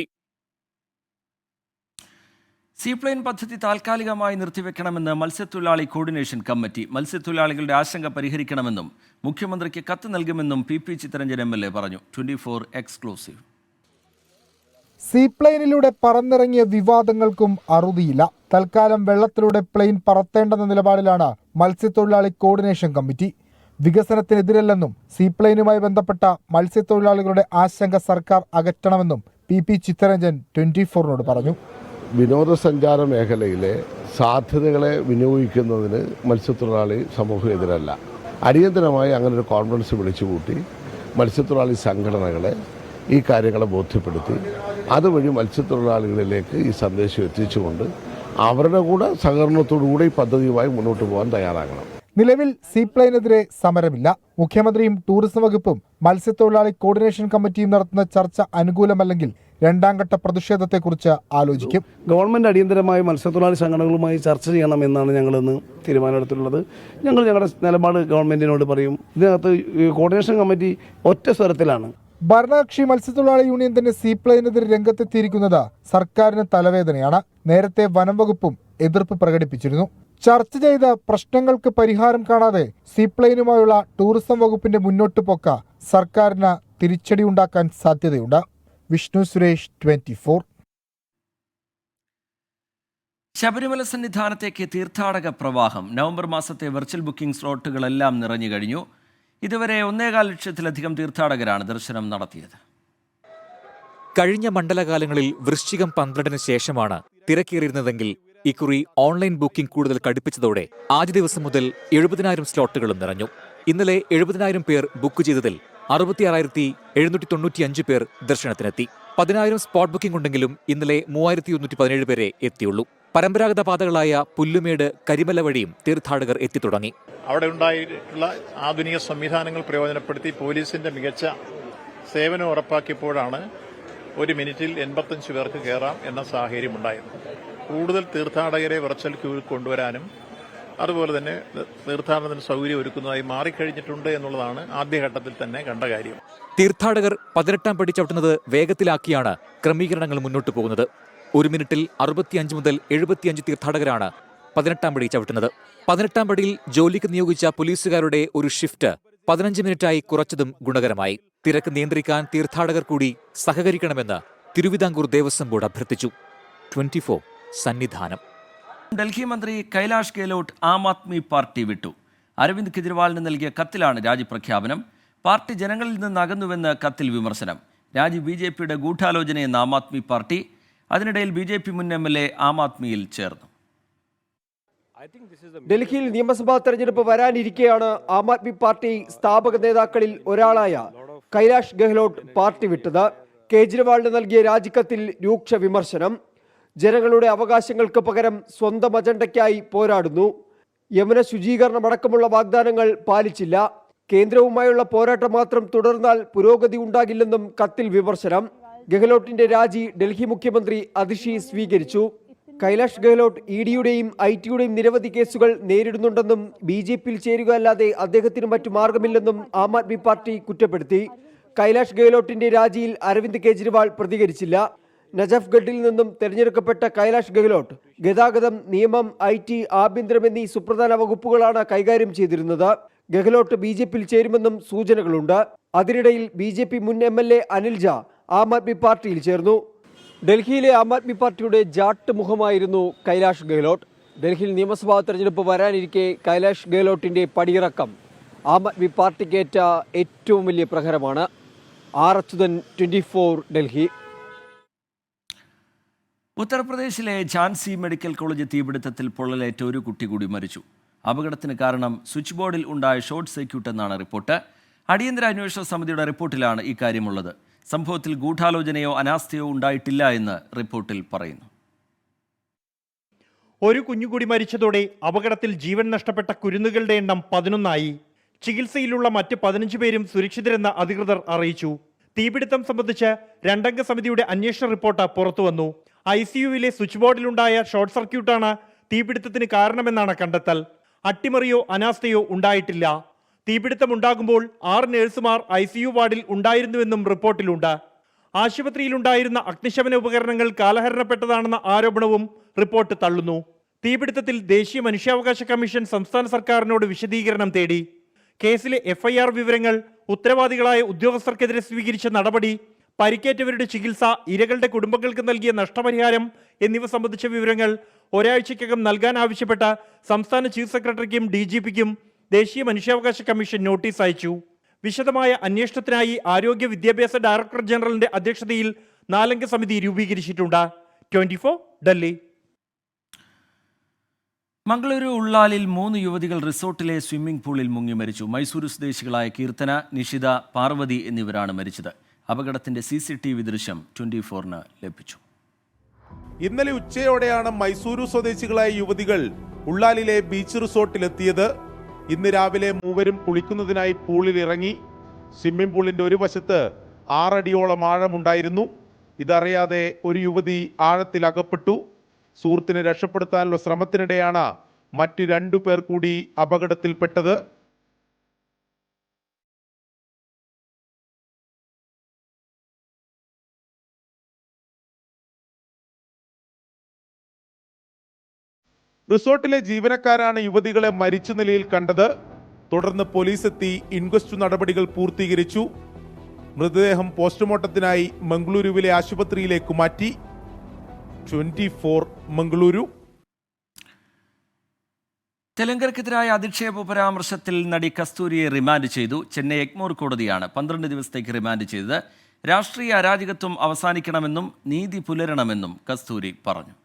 സീപ്ലെയിൻ പദ്ധതി താൽക്കാലികമായി നിർത്തിവെക്കണമെന്ന് മത്സ്യത്തൊഴിലാളി കോർഡിനേഷൻ കമ്മിറ്റി. മത്സ്യത്തൊഴിലാളികളുടെ ആശങ്ക പരിഹരിക്കണമെന്നും മുഖ്യമന്ത്രിക്ക് കത്ത് നൽകുമെന്നും പി ചിത്തരഞ്ജൻ MLA പറഞ്ഞു. 24 എക്സ്ക്ലൂസീവ്. സീപ്ലെയിനിലൂടെ പറന്നിറങ്ങിയ വിവാദങ്ങൾക്കും അറുതിയില്ല. തൽക്കാലം വെള്ളത്തിലൂടെ പ്ലെയിൻ പറത്തേണ്ടെന്ന നിലപാടിലാണ് മത്സ്യത്തൊഴിലാളി കോർഡിനേഷൻ കമ്മിറ്റി. വികസനത്തിനെതിരല്ലെന്നും സീപ്ലെയിനുമായി ബന്ധപ്പെട്ട മത്സ്യത്തൊഴിലാളികളുടെ ആശങ്ക സർക്കാർ അകറ്റണമെന്നും പി ചിത്തരഞ്ജൻ 24നോട് പറഞ്ഞു. വിനോദസഞ്ചാര മേഖലയിലെ സാധ്യതകളെ വിനിയോഗിക്കുന്നതിന് മത്സ്യത്തൊഴിലാളി സമൂഹം എതിരല്ല. അടിയന്തരമായി അങ്ങനെ ഒരു കോൺഫറൻസ് വിളിച്ചുകൂട്ടി മത്സ്യത്തൊഴിലാളി സംഘടനകളെ ഈ കാര്യങ്ങളെ ബോധ്യപ്പെടുത്തി അതുവഴി മത്സ്യത്തൊഴിലാളികളിലേക്ക് ഈ സന്ദേശം എത്തിച്ചുകൊണ്ട് അവരുടെ കൂടെ സഹകരണത്തോടുകൂടി ഈ പദ്ധതിയുമായി മുന്നോട്ട് പോകാൻ തയ്യാറാകണം. നിലവിൽ സീപ്ലെയിനെതിരെ സമരമില്ല. മുഖ്യമന്ത്രിയും ടൂറിസം വകുപ്പും മത്സ്യത്തൊഴിലാളി കോർഡിനേഷൻ കമ്മിറ്റിയും നടത്തുന്ന ചർച്ച അനുകൂലമല്ലെങ്കിൽ രണ്ടാം ഘട്ട പ്രതിഷേധത്തെക്കുറിച്ച് ആലോചിക്കും. ഗവൺമെന്റ് അടിയന്തരമായി മത്സ്യത്തൊഴിലാളി സംഘടനകളുമായി ചർച്ച ചെയ്യണമെന്നാണ് ഞങ്ങളിന്ന് തീരുമാനമെടുത്തിട്ടുള്ളത്. ഞങ്ങൾ ഞങ്ങളുടെ നിലപാട് ഗവൺമെന്റിനോട് പറയും. ഇതിനകത്ത് കോർഡിനേഷൻ കമ്മിറ്റി ഒറ്റ സ്വരത്തിലാണ്. ഭരണകക്ഷി മത്സ്യത്തൊഴിലാളി യൂണിയൻ തന്നെ സീപ്ലെയിനെതിരെ രംഗത്തെത്തിയിരിക്കുന്നത് സർക്കാരിന് തലവേദനയാണ്. നേരത്തെ വനം വകുപ്പും എതിർപ്പ് പ്രകടിപ്പിച്ചിരുന്നു. ചർച്ച ചെയ്ത പ്രശ്നങ്ങൾക്ക് പരിഹാരം കാണാതെ സീപ്ലെയിനുമായുള്ള ടൂറിസം വകുപ്പിന്റെ മുന്നോട്ട് പോക്ക് സർക്കാരിന് തിരിച്ചടിയുണ്ടാക്കാൻ സാധ്യതയുണ്ട്. വിഷ്ണു സുരേഷ്, 24. ശബരിമല സന്നിധാനത്തേക്ക് തീർത്ഥാടക പ്രവാഹം. നവംബർ മാസത്തെ വെർച്വൽ ബുക്കിംഗ് സ്ലോട്ടുകളെല്ലാം നിറഞ്ഞു കഴിഞ്ഞു. ഇതുവരെ 1.25 ലക്ഷത്തിലധികം തീർത്ഥാടകരാണ് ദർശനം നടത്തിയത്. കഴിഞ്ഞ മണ്ഡലകാലങ്ങളിൽ വൃശ്ചികം 12-ന് ശേഷമാണ് തിരക്കേറിയിരുന്നതെങ്കിൽ ഇക്കുറി ഓൺലൈൻ ബുക്കിംഗ് കൂടുതൽ കടുപ്പിച്ചതോടെ ആദ്യ ദിവസം മുതൽ 70,000 സ്ലോട്ടുകളും നിറഞ്ഞു. ഇന്നലെ 70,000 പേർ ബുക്ക് ചെയ്തതിൽ 66,795 പേർ ദർശനത്തിനെത്തി. 10,000 സ്പോട്ട് ബുക്കിംഗ് ഉണ്ടെങ്കിലും ഇന്നലെ 3,117 പേരെ എത്തിയുള്ളൂ. പരമ്പരാഗത പാതകളായ പുല്ലുമേട്, കരിമല വഴിയും തീർത്ഥാടകർ എത്തിത്തുടങ്ങി. അവിടെ ഉണ്ടായിട്ടുള്ള ആധുനിക സംവിധാനങ്ങൾ പ്രയോജനപ്പെടുത്തി പോലീസിന്റെ മികച്ച സേവനം ഉറപ്പാക്കിയപ്പോഴാണ് ഒരു മിനിറ്റിൽ 85 പേർക്ക് കയറാം എന്ന സാഹചര്യം ഉണ്ടായത്. കൂടുതൽ തീർത്ഥാടകരെ വെർച്വൽ ക്യൂവിൽ കൊണ്ടുവരാനും അതുപോലെ തന്നെ തീർത്ഥാടനത്തിന് സൗകര്യം ഒരുക്കുന്നതായി മാറിക്കഴിഞ്ഞിട്ടുണ്ട് എന്നുള്ളതാണ് ആദ്യഘട്ടത്തിൽ തന്നെ കണ്ട കാര്യം. തീർത്ഥാടകർ 18-ാം പടി ചവിട്ടുന്നത് വേഗത്തിലാക്കിയാണ് ക്രമീകരണങ്ങൾ മുന്നോട്ട് പോകുന്നത്. ഒരു മിനിറ്റിൽ 65 മുതൽ 75 തീർത്ഥാടകരാണ് 18-ാം പടി ചവിട്ടുന്നത്. 18-ാം പടിയിൽ ജോലിക്ക് നിയോഗിച്ച പോലീസുകാരുടെ ഒരു ഷിഫ്റ്റ് 15 മിനിറ്റായി കുറച്ചതും ഗുണകരമായി. തിരക്ക് നിയന്ത്രിക്കാൻ തീർത്ഥാടകർ കൂടി സഹകരിക്കണമെന്ന് തിരുവിതാംകൂർ ദേവസ്വം ബോർഡ് അഭ്യർത്ഥിച്ചു. 24 സന്നിധാനം. ഡൽഹി മന്ത്രി കൈലാഷ് ഗെഹ്ലോട്ട് ആം ആദ്മി പാർട്ടി വിട്ടു. അരവിന്ദ് കെജ്രിവാളിന് നൽകിയ കത്തിലാണ് രാജിപ്രഖ്യാപനം. പാർട്ടി ജനങ്ങളിൽ നിന്ന് അകന്നുവെന്ന് കത്തിൽ വിമർശനം. രാജി BJPയുടെ ഗൂഢാലോചനയെന്ന് ആം ആദ്മി പാർട്ടി. അതിനിടയിൽ BJP മുൻ MLA ആം ആദ്മിയിൽ ചേർന്നു. ഡൽഹിയിൽ നിയമസഭാ തെരഞ്ഞെടുപ്പ് വരാനിരിക്കെയാണ് ആം ആദ്മി പാർട്ടി സ്ഥാപക നേതാക്കളിൽ ഒരാളായ കൈലാഷ് ഗെഹ്ലോട്ട് പാർട്ടി വിട്ടത്. കേജ്രിവാളിന് നൽകിയ രാജിക്കത്തിൽ രൂക്ഷ വിമർശനം. ജനങ്ങളുടെ അവകാശങ്ങൾക്ക് പകരം സ്വന്തം അജണ്ടയ്ക്കായി പോരാടുന്നു. യമുന ശുചീകരണമടക്കമുള്ള വാഗ്ദാനങ്ങൾ പാലിച്ചില്ല. കേന്ദ്രവുമായുള്ള പോരാട്ടം മാത്രം തുടർന്നാൽ പുരോഗതി ഉണ്ടാകില്ലെന്നും കത്തിൽ വിമർശനം. ഗെഹ്ലോട്ടിന്റെ രാജി ഡൽഹി മുഖ്യമന്ത്രി അതിഷി സ്വീകരിച്ചു. കൈലാഷ് ഗെഹ്ലോട്ട് EDയുടെയും IT യുടെയും നിരവധി കേസുകൾ നേരിടുന്നുണ്ടെന്നും BJPയിൽ ചേരുക അല്ലാതെ അദ്ദേഹത്തിന് മറ്റു മാർഗമില്ലെന്നും ആം ആദ്മി പാർട്ടി കുറ്റപ്പെടുത്തി. കൈലാഷ് ഗെഹ്ലോട്ടിന്റെ രാജിയിൽ അരവിന്ദ് കെജ്രിവാൾ പ്രതികരിച്ചില്ല. നജഫ്ഗഡിൽ നിന്നും തെരഞ്ഞെടുക്കപ്പെട്ട കൈലാഷ് ഗെഹ്ലോട്ട് ഗതാഗതം, നിയമം, IT, ആഭ്യന്തരം എന്നീ സുപ്രധാന വകുപ്പുകളാണ് കൈകാര്യം ചെയ്തിരുന്നത്. ഗെഹ്ലോട്ട് BJPയിൽ ചേരുമെന്നും സൂചനകളുണ്ട്. അതിനിടയിൽ BJP മുൻ MLA അനിൽ ജാ ആം ആദ്മി പാർട്ടിയിൽ ചേർന്നു. ഡൽഹിയിലെ ആം ആദ്മി പാർട്ടിയുടെ ജാട്ട് മുഖമായിരുന്നു കൈലാഷ് ഗെഹ്ലോട്ട്. ഡൽഹിയിൽ നിയമസഭാ തെരഞ്ഞെടുപ്പ് വരാനിരിക്കെ കൈലാഷ് ഗെഹ്ലോട്ടിന്റെ പടിയിറക്കം ആം ആദ്മി പാർട്ടിക്കേറ്റ ഏറ്റവും വലിയ പ്രഹരമാണ്. R. അച്യുതൻ, 24 ഡൽഹി. ഉത്തർപ്രദേശിലെ ഝാൻസി മെഡിക്കൽ കോളേജ് തീപിടുത്തത്തിൽ പൊള്ളലേറ്റ ഒരു കുട്ടി കൂടി മരിച്ചു. അപകടത്തിന് കാരണം സ്വിച്ച് ബോർഡിൽ ഉണ്ടായ ഷോർട്ട് സർക്യൂട്ട് എന്നാണ് റിപ്പോർട്ട്. അടിയന്തര അന്വേഷണ സമിതിയുടെ റിപ്പോർട്ടിലാണ് ഇക്കാര്യമുള്ളത്. സംഭവത്തിൽ ഗൂഢാലോചനയോ അനാസ്ഥയോ ഉണ്ടായിട്ടില്ല എന്ന് റിപ്പോർട്ടിൽ പറയുന്നു. ഒരു കുഞ്ഞുകൂടി മരിച്ചതോടെ അപകടത്തിൽ ജീവൻ നഷ്ടപ്പെട്ട കുരുന്നുകളുടെ എണ്ണം 11ആയി. ചികിത്സയിലുള്ള മറ്റ് 15 പേരും സുരക്ഷിതരെന്ന് അധികൃതർ അറിയിച്ചു. തീപിടുത്തം സംബന്ധിച്ച് 2-അംഗ സമിതിയുടെ അന്വേഷണ റിപ്പോർട്ട് പുറത്തുവന്നു. ICUവിലെ സ്വിച്ച് ബോർഡിലുണ്ടായ ഷോർട്ട് സർക്യൂട്ടാണ് തീപിടുത്തത്തിന് കാരണമെന്നാണ് കണ്ടെത്തൽ. അട്ടിമറിയോ അനാസ്ഥയോ ഉണ്ടായിട്ടില്ല. തീപിടുത്തമുണ്ടാകുമ്പോൾ 6 നഴ്സുമാർ ICU വാർഡിൽ ഉണ്ടായിരുന്നുവെന്നും റിപ്പോർട്ടിലുണ്ട്. ആശുപത്രിയിലുണ്ടായിരുന്ന അഗ്നിശമന ഉപകരണങ്ങൾ കാലഹരണപ്പെട്ടതാണെന്ന ആരോപണവും റിപ്പോർട്ട് തള്ളുന്നു. തീപിടുത്തത്തിൽ ദേശീയ മനുഷ്യാവകാശ കമ്മീഷൻ സംസ്ഥാന സർക്കാരിനോട് വിശദീകരണം തേടി. കേസിലെ FIR വിവരങ്ങൾ, ഉത്തരവാദികളായ ഉദ്യോഗസ്ഥർക്കെതിരെ സ്വീകരിച്ച നടപടി, പരിക്കേറ്റവരുടെ ചികിത്സ, ഇരകളുടെ കുടുംബങ്ങൾക്ക് നൽകിയ നഷ്ടപരിഹാരം എന്നിവ സംബന്ധിച്ച വിവരങ്ങൾ ഒരാഴ്ചയ്ക്കകം നൽകാൻ ആവശ്യപ്പെട്ട സംസ്ഥാന ചീഫ് സെക്രട്ടറിക്കും DGPക്കും ദേശീയ മനുഷ്യാവകാശ കമ്മീഷൻ നോട്ടീസ് അയച്ചു. വിശദമായ അന്വേഷണത്തിനായി ആരോഗ്യ വിദ്യാഭ്യാസ ഡയറക്ടർ ജനറലിന്റെ അധ്യക്ഷതയിൽ 4-അംഗ സമിതി രൂപീകരിച്ചിട്ടുണ്ട്. 24 ഡൽഹി. മംഗളൂരു ഉള്ളാലിൽ 3 യുവതികൾ റിസോർട്ടിലെ സ്വിമ്മിംഗ് പൂളിൽ മുങ്ങി മരിച്ചു. മൈസൂരു സ്വദേശികളായ കീർത്തന, നിഷിത, പാർവതി എന്നിവരാണ് മരിച്ചത്. അപകടത്തിന്റെ CCTV ദൃശ്യം 24-ന് ലഭിച്ചു. ഇന്നലെ ഉച്ചയോടെയാണ് മൈസൂരു സ്വദേശികളായ യുവതികൾ ഉള്ളാലിലെ ബീച്ച് റിസോർട്ടിലെത്തിയത്. ഇന്ന് രാവിലെ മൂവരും കുളിക്കുന്നതിനായി പൂളിൽ ഇറങ്ങി. സ്വിമ്മിംഗ് പൂളിന്റെ ഒരു വശത്ത് 6 അടിയോളം ആഴമുണ്ടായിരുന്നു. ഇതറിയാതെ ഒരു യുവതി ആഴത്തിൽ അകപ്പെട്ടു. സുഹൃത്തിനെ രക്ഷപ്പെടുത്താനുള്ള ശ്രമത്തിനിടെയാണ് മറ്റ് 2 പേർ കൂടി അപകടത്തിൽപ്പെട്ടത്. റിസോർട്ടിലെ ജീവനക്കാരാണ് യുവതികളെ മരിച്ച നിലയിൽ കണ്ടത്. തുടർന്ന് പോലീസ് എത്തി ഇൻക്വസ്റ്റ് നടപടികൾ പൂർത്തീകരിച്ചു. മൃതദേഹം പോസ്റ്റ്മോർട്ടത്തിനായി മംഗളൂരുവിലെ ആശുപത്രിയിലേക്ക് മാറ്റി. 24 മംഗളൂരു. തെലങ്കർക്കെതിരായ അധിക്ഷേപ പരാമർശത്തിൽ നടി കസ്തൂരിയെ റിമാൻഡ് ചെയ്തു. ചെന്നൈ എഗ്മോർ കോടതിയാണ് 12 ദിവസത്തേക്ക് റിമാൻഡ് ചെയ്തത്. രാഷ്ട്രീയ അരാജകത്വം അവസാനിക്കണമെന്നും നീതി പുലരണമെന്നും കസ്തൂരി പറഞ്ഞു.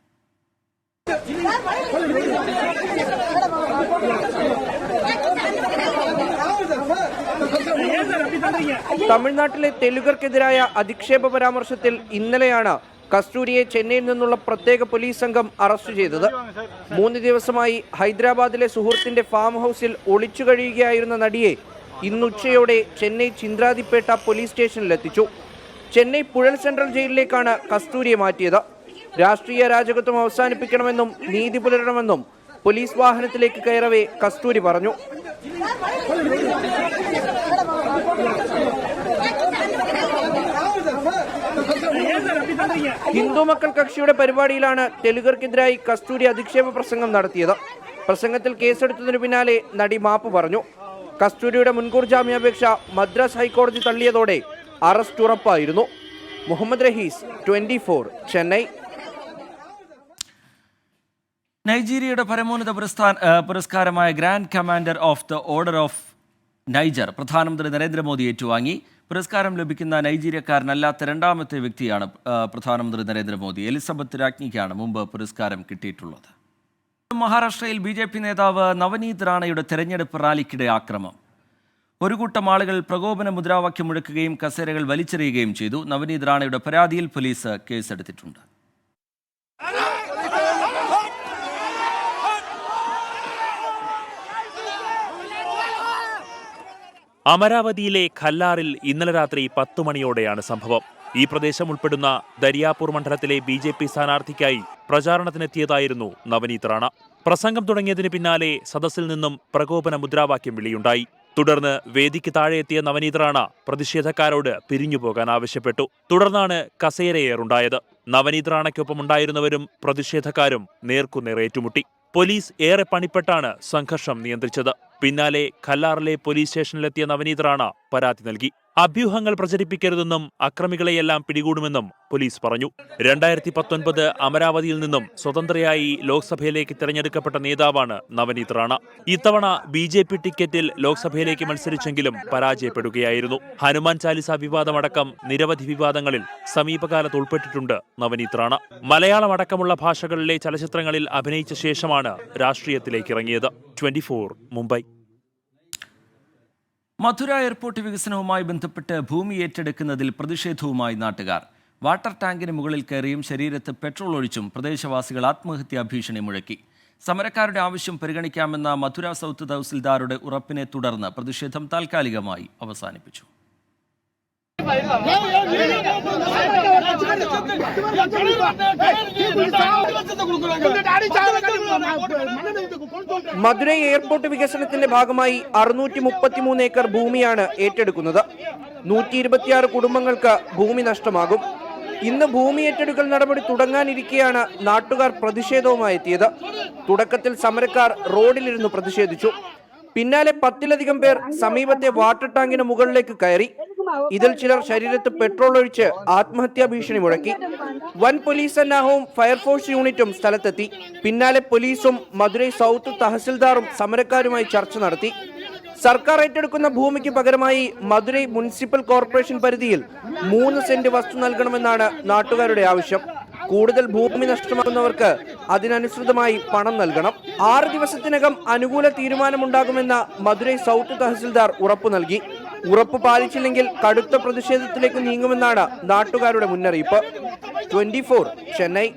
തമിഴ്നാട്ടിലെ തെലുഗർക്കെതിരായ അധിക്ഷേപ പരാമർശത്തിൽ ഇന്നലെയാണ് കസ്തൂരിയെ ചെന്നൈയിൽ നിന്നുള്ള പ്രത്യേക പോലീസ് സംഘം അറസ്റ്റ് ചെയ്തത്. 3 ദിവസമായി ഹൈദരാബാദിലെ സുഹൃത്തിന്റെ ഫാം ഹൗസിൽ ഒളിച്ചു കഴിയുകയായിരുന്ന നടിയെ ഇന്നുച്ചയോടെ ചെന്നൈ ചിന്ത്രാതിപ്പേട്ട പോലീസ് സ്റ്റേഷനിലെത്തിച്ചു. ചെന്നൈ പുഴൽ സെൻട്രൽ ജയിലിലേക്കാണ് കസ്തൂരിയെ മാറ്റിയത്. രാഷ്ട്രീയ അരാജകത്വം അവസാനിപ്പിക്കണമെന്നും നീതി പുലരണമെന്നും പോലീസ് വാഹനത്തിലേക്ക് കയറവേ കസ്തൂരി പറഞ്ഞു. ഹിന്ദു മക്കൾ കക്ഷിയുടെ പരിപാടിയിലാണ് തെലുഗർക്കെതിരായി കസ്തൂരി അധിക്ഷേപ പ്രസംഗം നടത്തിയത്. പ്രസംഗത്തിൽ കേസെടുത്തതിനു പിന്നാലെ നടി മാപ്പ് പറഞ്ഞു. കസ്തൂരിയുടെ മുൻകൂർ ജാമ്യാപേക്ഷ മദ്രാസ് ഹൈക്കോടതി തള്ളിയതോടെ അറസ്റ്റ് ഉറപ്പായിരുന്നു. മുഹമ്മദ് റഹീസ്, 24 ചെന്നൈ. നൈജീരിയയുടെ പരമോന്നത പുരസ്കാരമായ grand commander of the order of Niger പ്രധാനമന്ത്രി നരേന്ദ്രമോദി ഏറ്റുവാങ്ങി. പുരസ്കാരം ലഭിക്കുന്ന നൈജീരിയക്കാരനല്ലാത്ത 2ാമത്തെ വ്യക്തിയാണ് പ്രധാനമന്ത്രി നരേന്ദ്രമോദി. എലിസബത്ത് രാജ്ഞിക്കാണ് മുമ്പ് പുരസ്കാരം കിട്ടിയിട്ടുള്ളത്. മഹാരാഷ്ട്രയിൽ BJP നേതാവ് നവനീത് റാണയുടെ തെരഞ്ഞെടുപ്പ് റാലിക്കിടെ ആക്രമം. ഒരു കൂട്ടം ആളുകൾ പ്രകോപന മുദ്രാവാക്യം മുഴക്കുകയും കസേരകൾ വലിച്ചെറിയുകയും ചെയ്തു. നവനീത് റാണയുടെ പരാതിയിൽ പോലീസ് കേസെടുത്തിട്ടുണ്ട്. അമരാവതിയിലെ ഖല്ലാറിൽ ഇന്നലെ രാത്രി 10 മണിയോടെയാണ് സംഭവം. ഈ പ്രദേശം ഉൾപ്പെടുന്ന ദരിയാപൂർ മണ്ഡലത്തിലെ BJP സ്ഥാനാർത്ഥിക്കായി പ്രചാരണത്തിനെത്തിയതായിരുന്നു നവനീത് റാണ. പ്രസംഗം തുടങ്ങിയതിന് പിന്നാലെ സദസ്സിൽ നിന്നും പ്രകോപന മുദ്രാവാക്യം വിളിയുണ്ടായി. തുടർന്ന് വേദിക്ക് താഴെ എത്തിയ നവനീത് റാണ പ്രതിഷേധക്കാരോട് പിരിഞ്ഞുപോകാൻ ആവശ്യപ്പെട്ടു. തുടർന്നാണ് കസേരയേറുണ്ടായത്. നവനീത് റാണയ്ക്കൊപ്പമുണ്ടായിരുന്നവരും പ്രതിഷേധക്കാരും നേർക്കുനേർ ഏറ്റുമുട്ടി. പോലീസ് ഏറെ പണിപ്പെട്ടാണ് സംഘർഷം നിയന്ത്രിച്ചത്. പിന്നാലെ ഖല്ലാറിലെ പോലീസ് സ്റ്റേഷനിലെത്തിയ നവനീത് റാണ പരാതി നൽകി. അഭ്യൂഹങ്ങൾ പ്രചരിപ്പിക്കരുതെന്നും അക്രമികളെയെല്ലാം പിടികൂടുമെന്നും പോലീസ് പറഞ്ഞു. 2019 അമരാവതിയിൽ നിന്നും സ്വതന്ത്രയായി ലോക്സഭയിലേക്ക് തിരഞ്ഞെടുക്കപ്പെട്ട നേതാവാണ് നവനീത് റാണ. ഇത്തവണ BJP ടിക്കറ്റിൽ ലോക്സഭയിലേക്ക് മത്സരിച്ചെങ്കിലും പരാജയപ്പെടുകയായിരുന്നു. ഹനുമാൻ ചാലിസ വിവാദമടക്കം നിരവധി വിവാദങ്ങളിൽ സമീപകാലത്ത് ഉൾപ്പെട്ടിട്ടുണ്ട് നവനീത് റാണ. മലയാളം അടക്കമുള്ള ഭാഷകളിലെ ചലച്ചിത്രങ്ങളിൽ അഭിനയിച്ച ശേഷമാണ് രാഷ്ട്രീയത്തിലേക്ക് ഇറങ്ങിയത്. 24 മുംബൈ. മധുര എയർപോർട്ട് വികസനവുമായി ബന്ധപ്പെട്ട് ഭൂമി ഏറ്റെടുക്കുന്നതിൽ പ്രതിഷേധവുമായി നാട്ടുകാർ. വാട്ടർ ടാങ്കിന് മുകളിൽ കയറിയും ശരീരത്ത് പെട്രോൾ ഒഴിച്ചും പ്രദേശവാസികൾ ആത്മഹത്യാ ഭീഷണി മുഴക്കി. സമരക്കാരുടെ ആവശ്യം പരിഗണിക്കാമെന്ന മധുര സൗത്ത് തഹസിൽദാരുടെ ഉറപ്പിനെ തുടർന്ന് പ്രതിഷേധം താൽക്കാലികമായി അവസാനിപ്പിച്ചു. മധുരൈ എയർപോർട്ട് വികസനത്തിന്റെ ഭാഗമായി 633 ഏക്കർ ഭൂമിയാണ് ഏറ്റെടുക്കുന്നത്. 126 കുടുംബങ്ങൾക്ക് ഭൂമി നഷ്ടമാകും. ഇന്ന് ഭൂമി ഏറ്റെടുക്കൽ നടപടി തുടങ്ങാനിരിക്കെയാണ് നാട്ടുകാർ പ്രതിഷേധവുമായി എത്തിയത്. തുടക്കത്തിൽ സമരക്കാർ റോഡിലിരുന്ന് പ്രതിഷേധിച്ചു. പിന്നാലെ 10-ലധികം പേർ സമീപത്തെ വാട്ടർ ടാങ്കിന് മുകളിലേക്ക് കയറി. ഇതിൽ ചിലർ ശരീരത്ത് പെട്രോൾ ഒഴിച്ച് ആത്മഹത്യാ ഭീഷണി മുഴക്കി. വൻ പോലീസ് സന്നാഹവും ഫയർഫോഴ്സ് യൂണിറ്റും സ്ഥലത്തെത്തി. പിന്നാലെ പോലീസും മധുരൈ സൗത്ത് തഹസിൽദാറും സമരക്കാരുമായി ചർച്ച നടത്തി. സർക്കാർ ഏറ്റെടുക്കുന്ന ഭൂമിക്ക് പകരമായി മധുരൈ മുനിസിപ്പൽ കോർപ്പറേഷൻ പരിധിയിൽ 3 സെന്റ് വസ്തു നൽകണമെന്നാണ് നാട്ടുകാരുടെ ആവശ്യം. കൂടുതൽ ഭൂമി നഷ്ടമാകുന്നവർക്ക് അതിനനുസൃതമായി പണം നൽകണം. 6 ദിവസത്തിനകം അനുകൂല തീരുമാനമുണ്ടാകുമെന്ന മധുരൈ സൗത്ത് തഹസിൽദാർ ഉറപ്പു നൽകി. ഉറപ്പ് പാലിച്ചില്ലെങ്കിൽ കടുത്ത പ്രതിഷേധത്തിലേക്ക് നീങ്ങുമെന്നാണ് നാട്ടുകാരുടെ മുന്നറിയിപ്പ്. 24 ചെന്നൈ.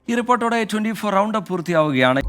ഈ റിപ്പോർട്ടോടെ 24 റൗണ്ട് പൂർത്തിയാവുകയാണ്.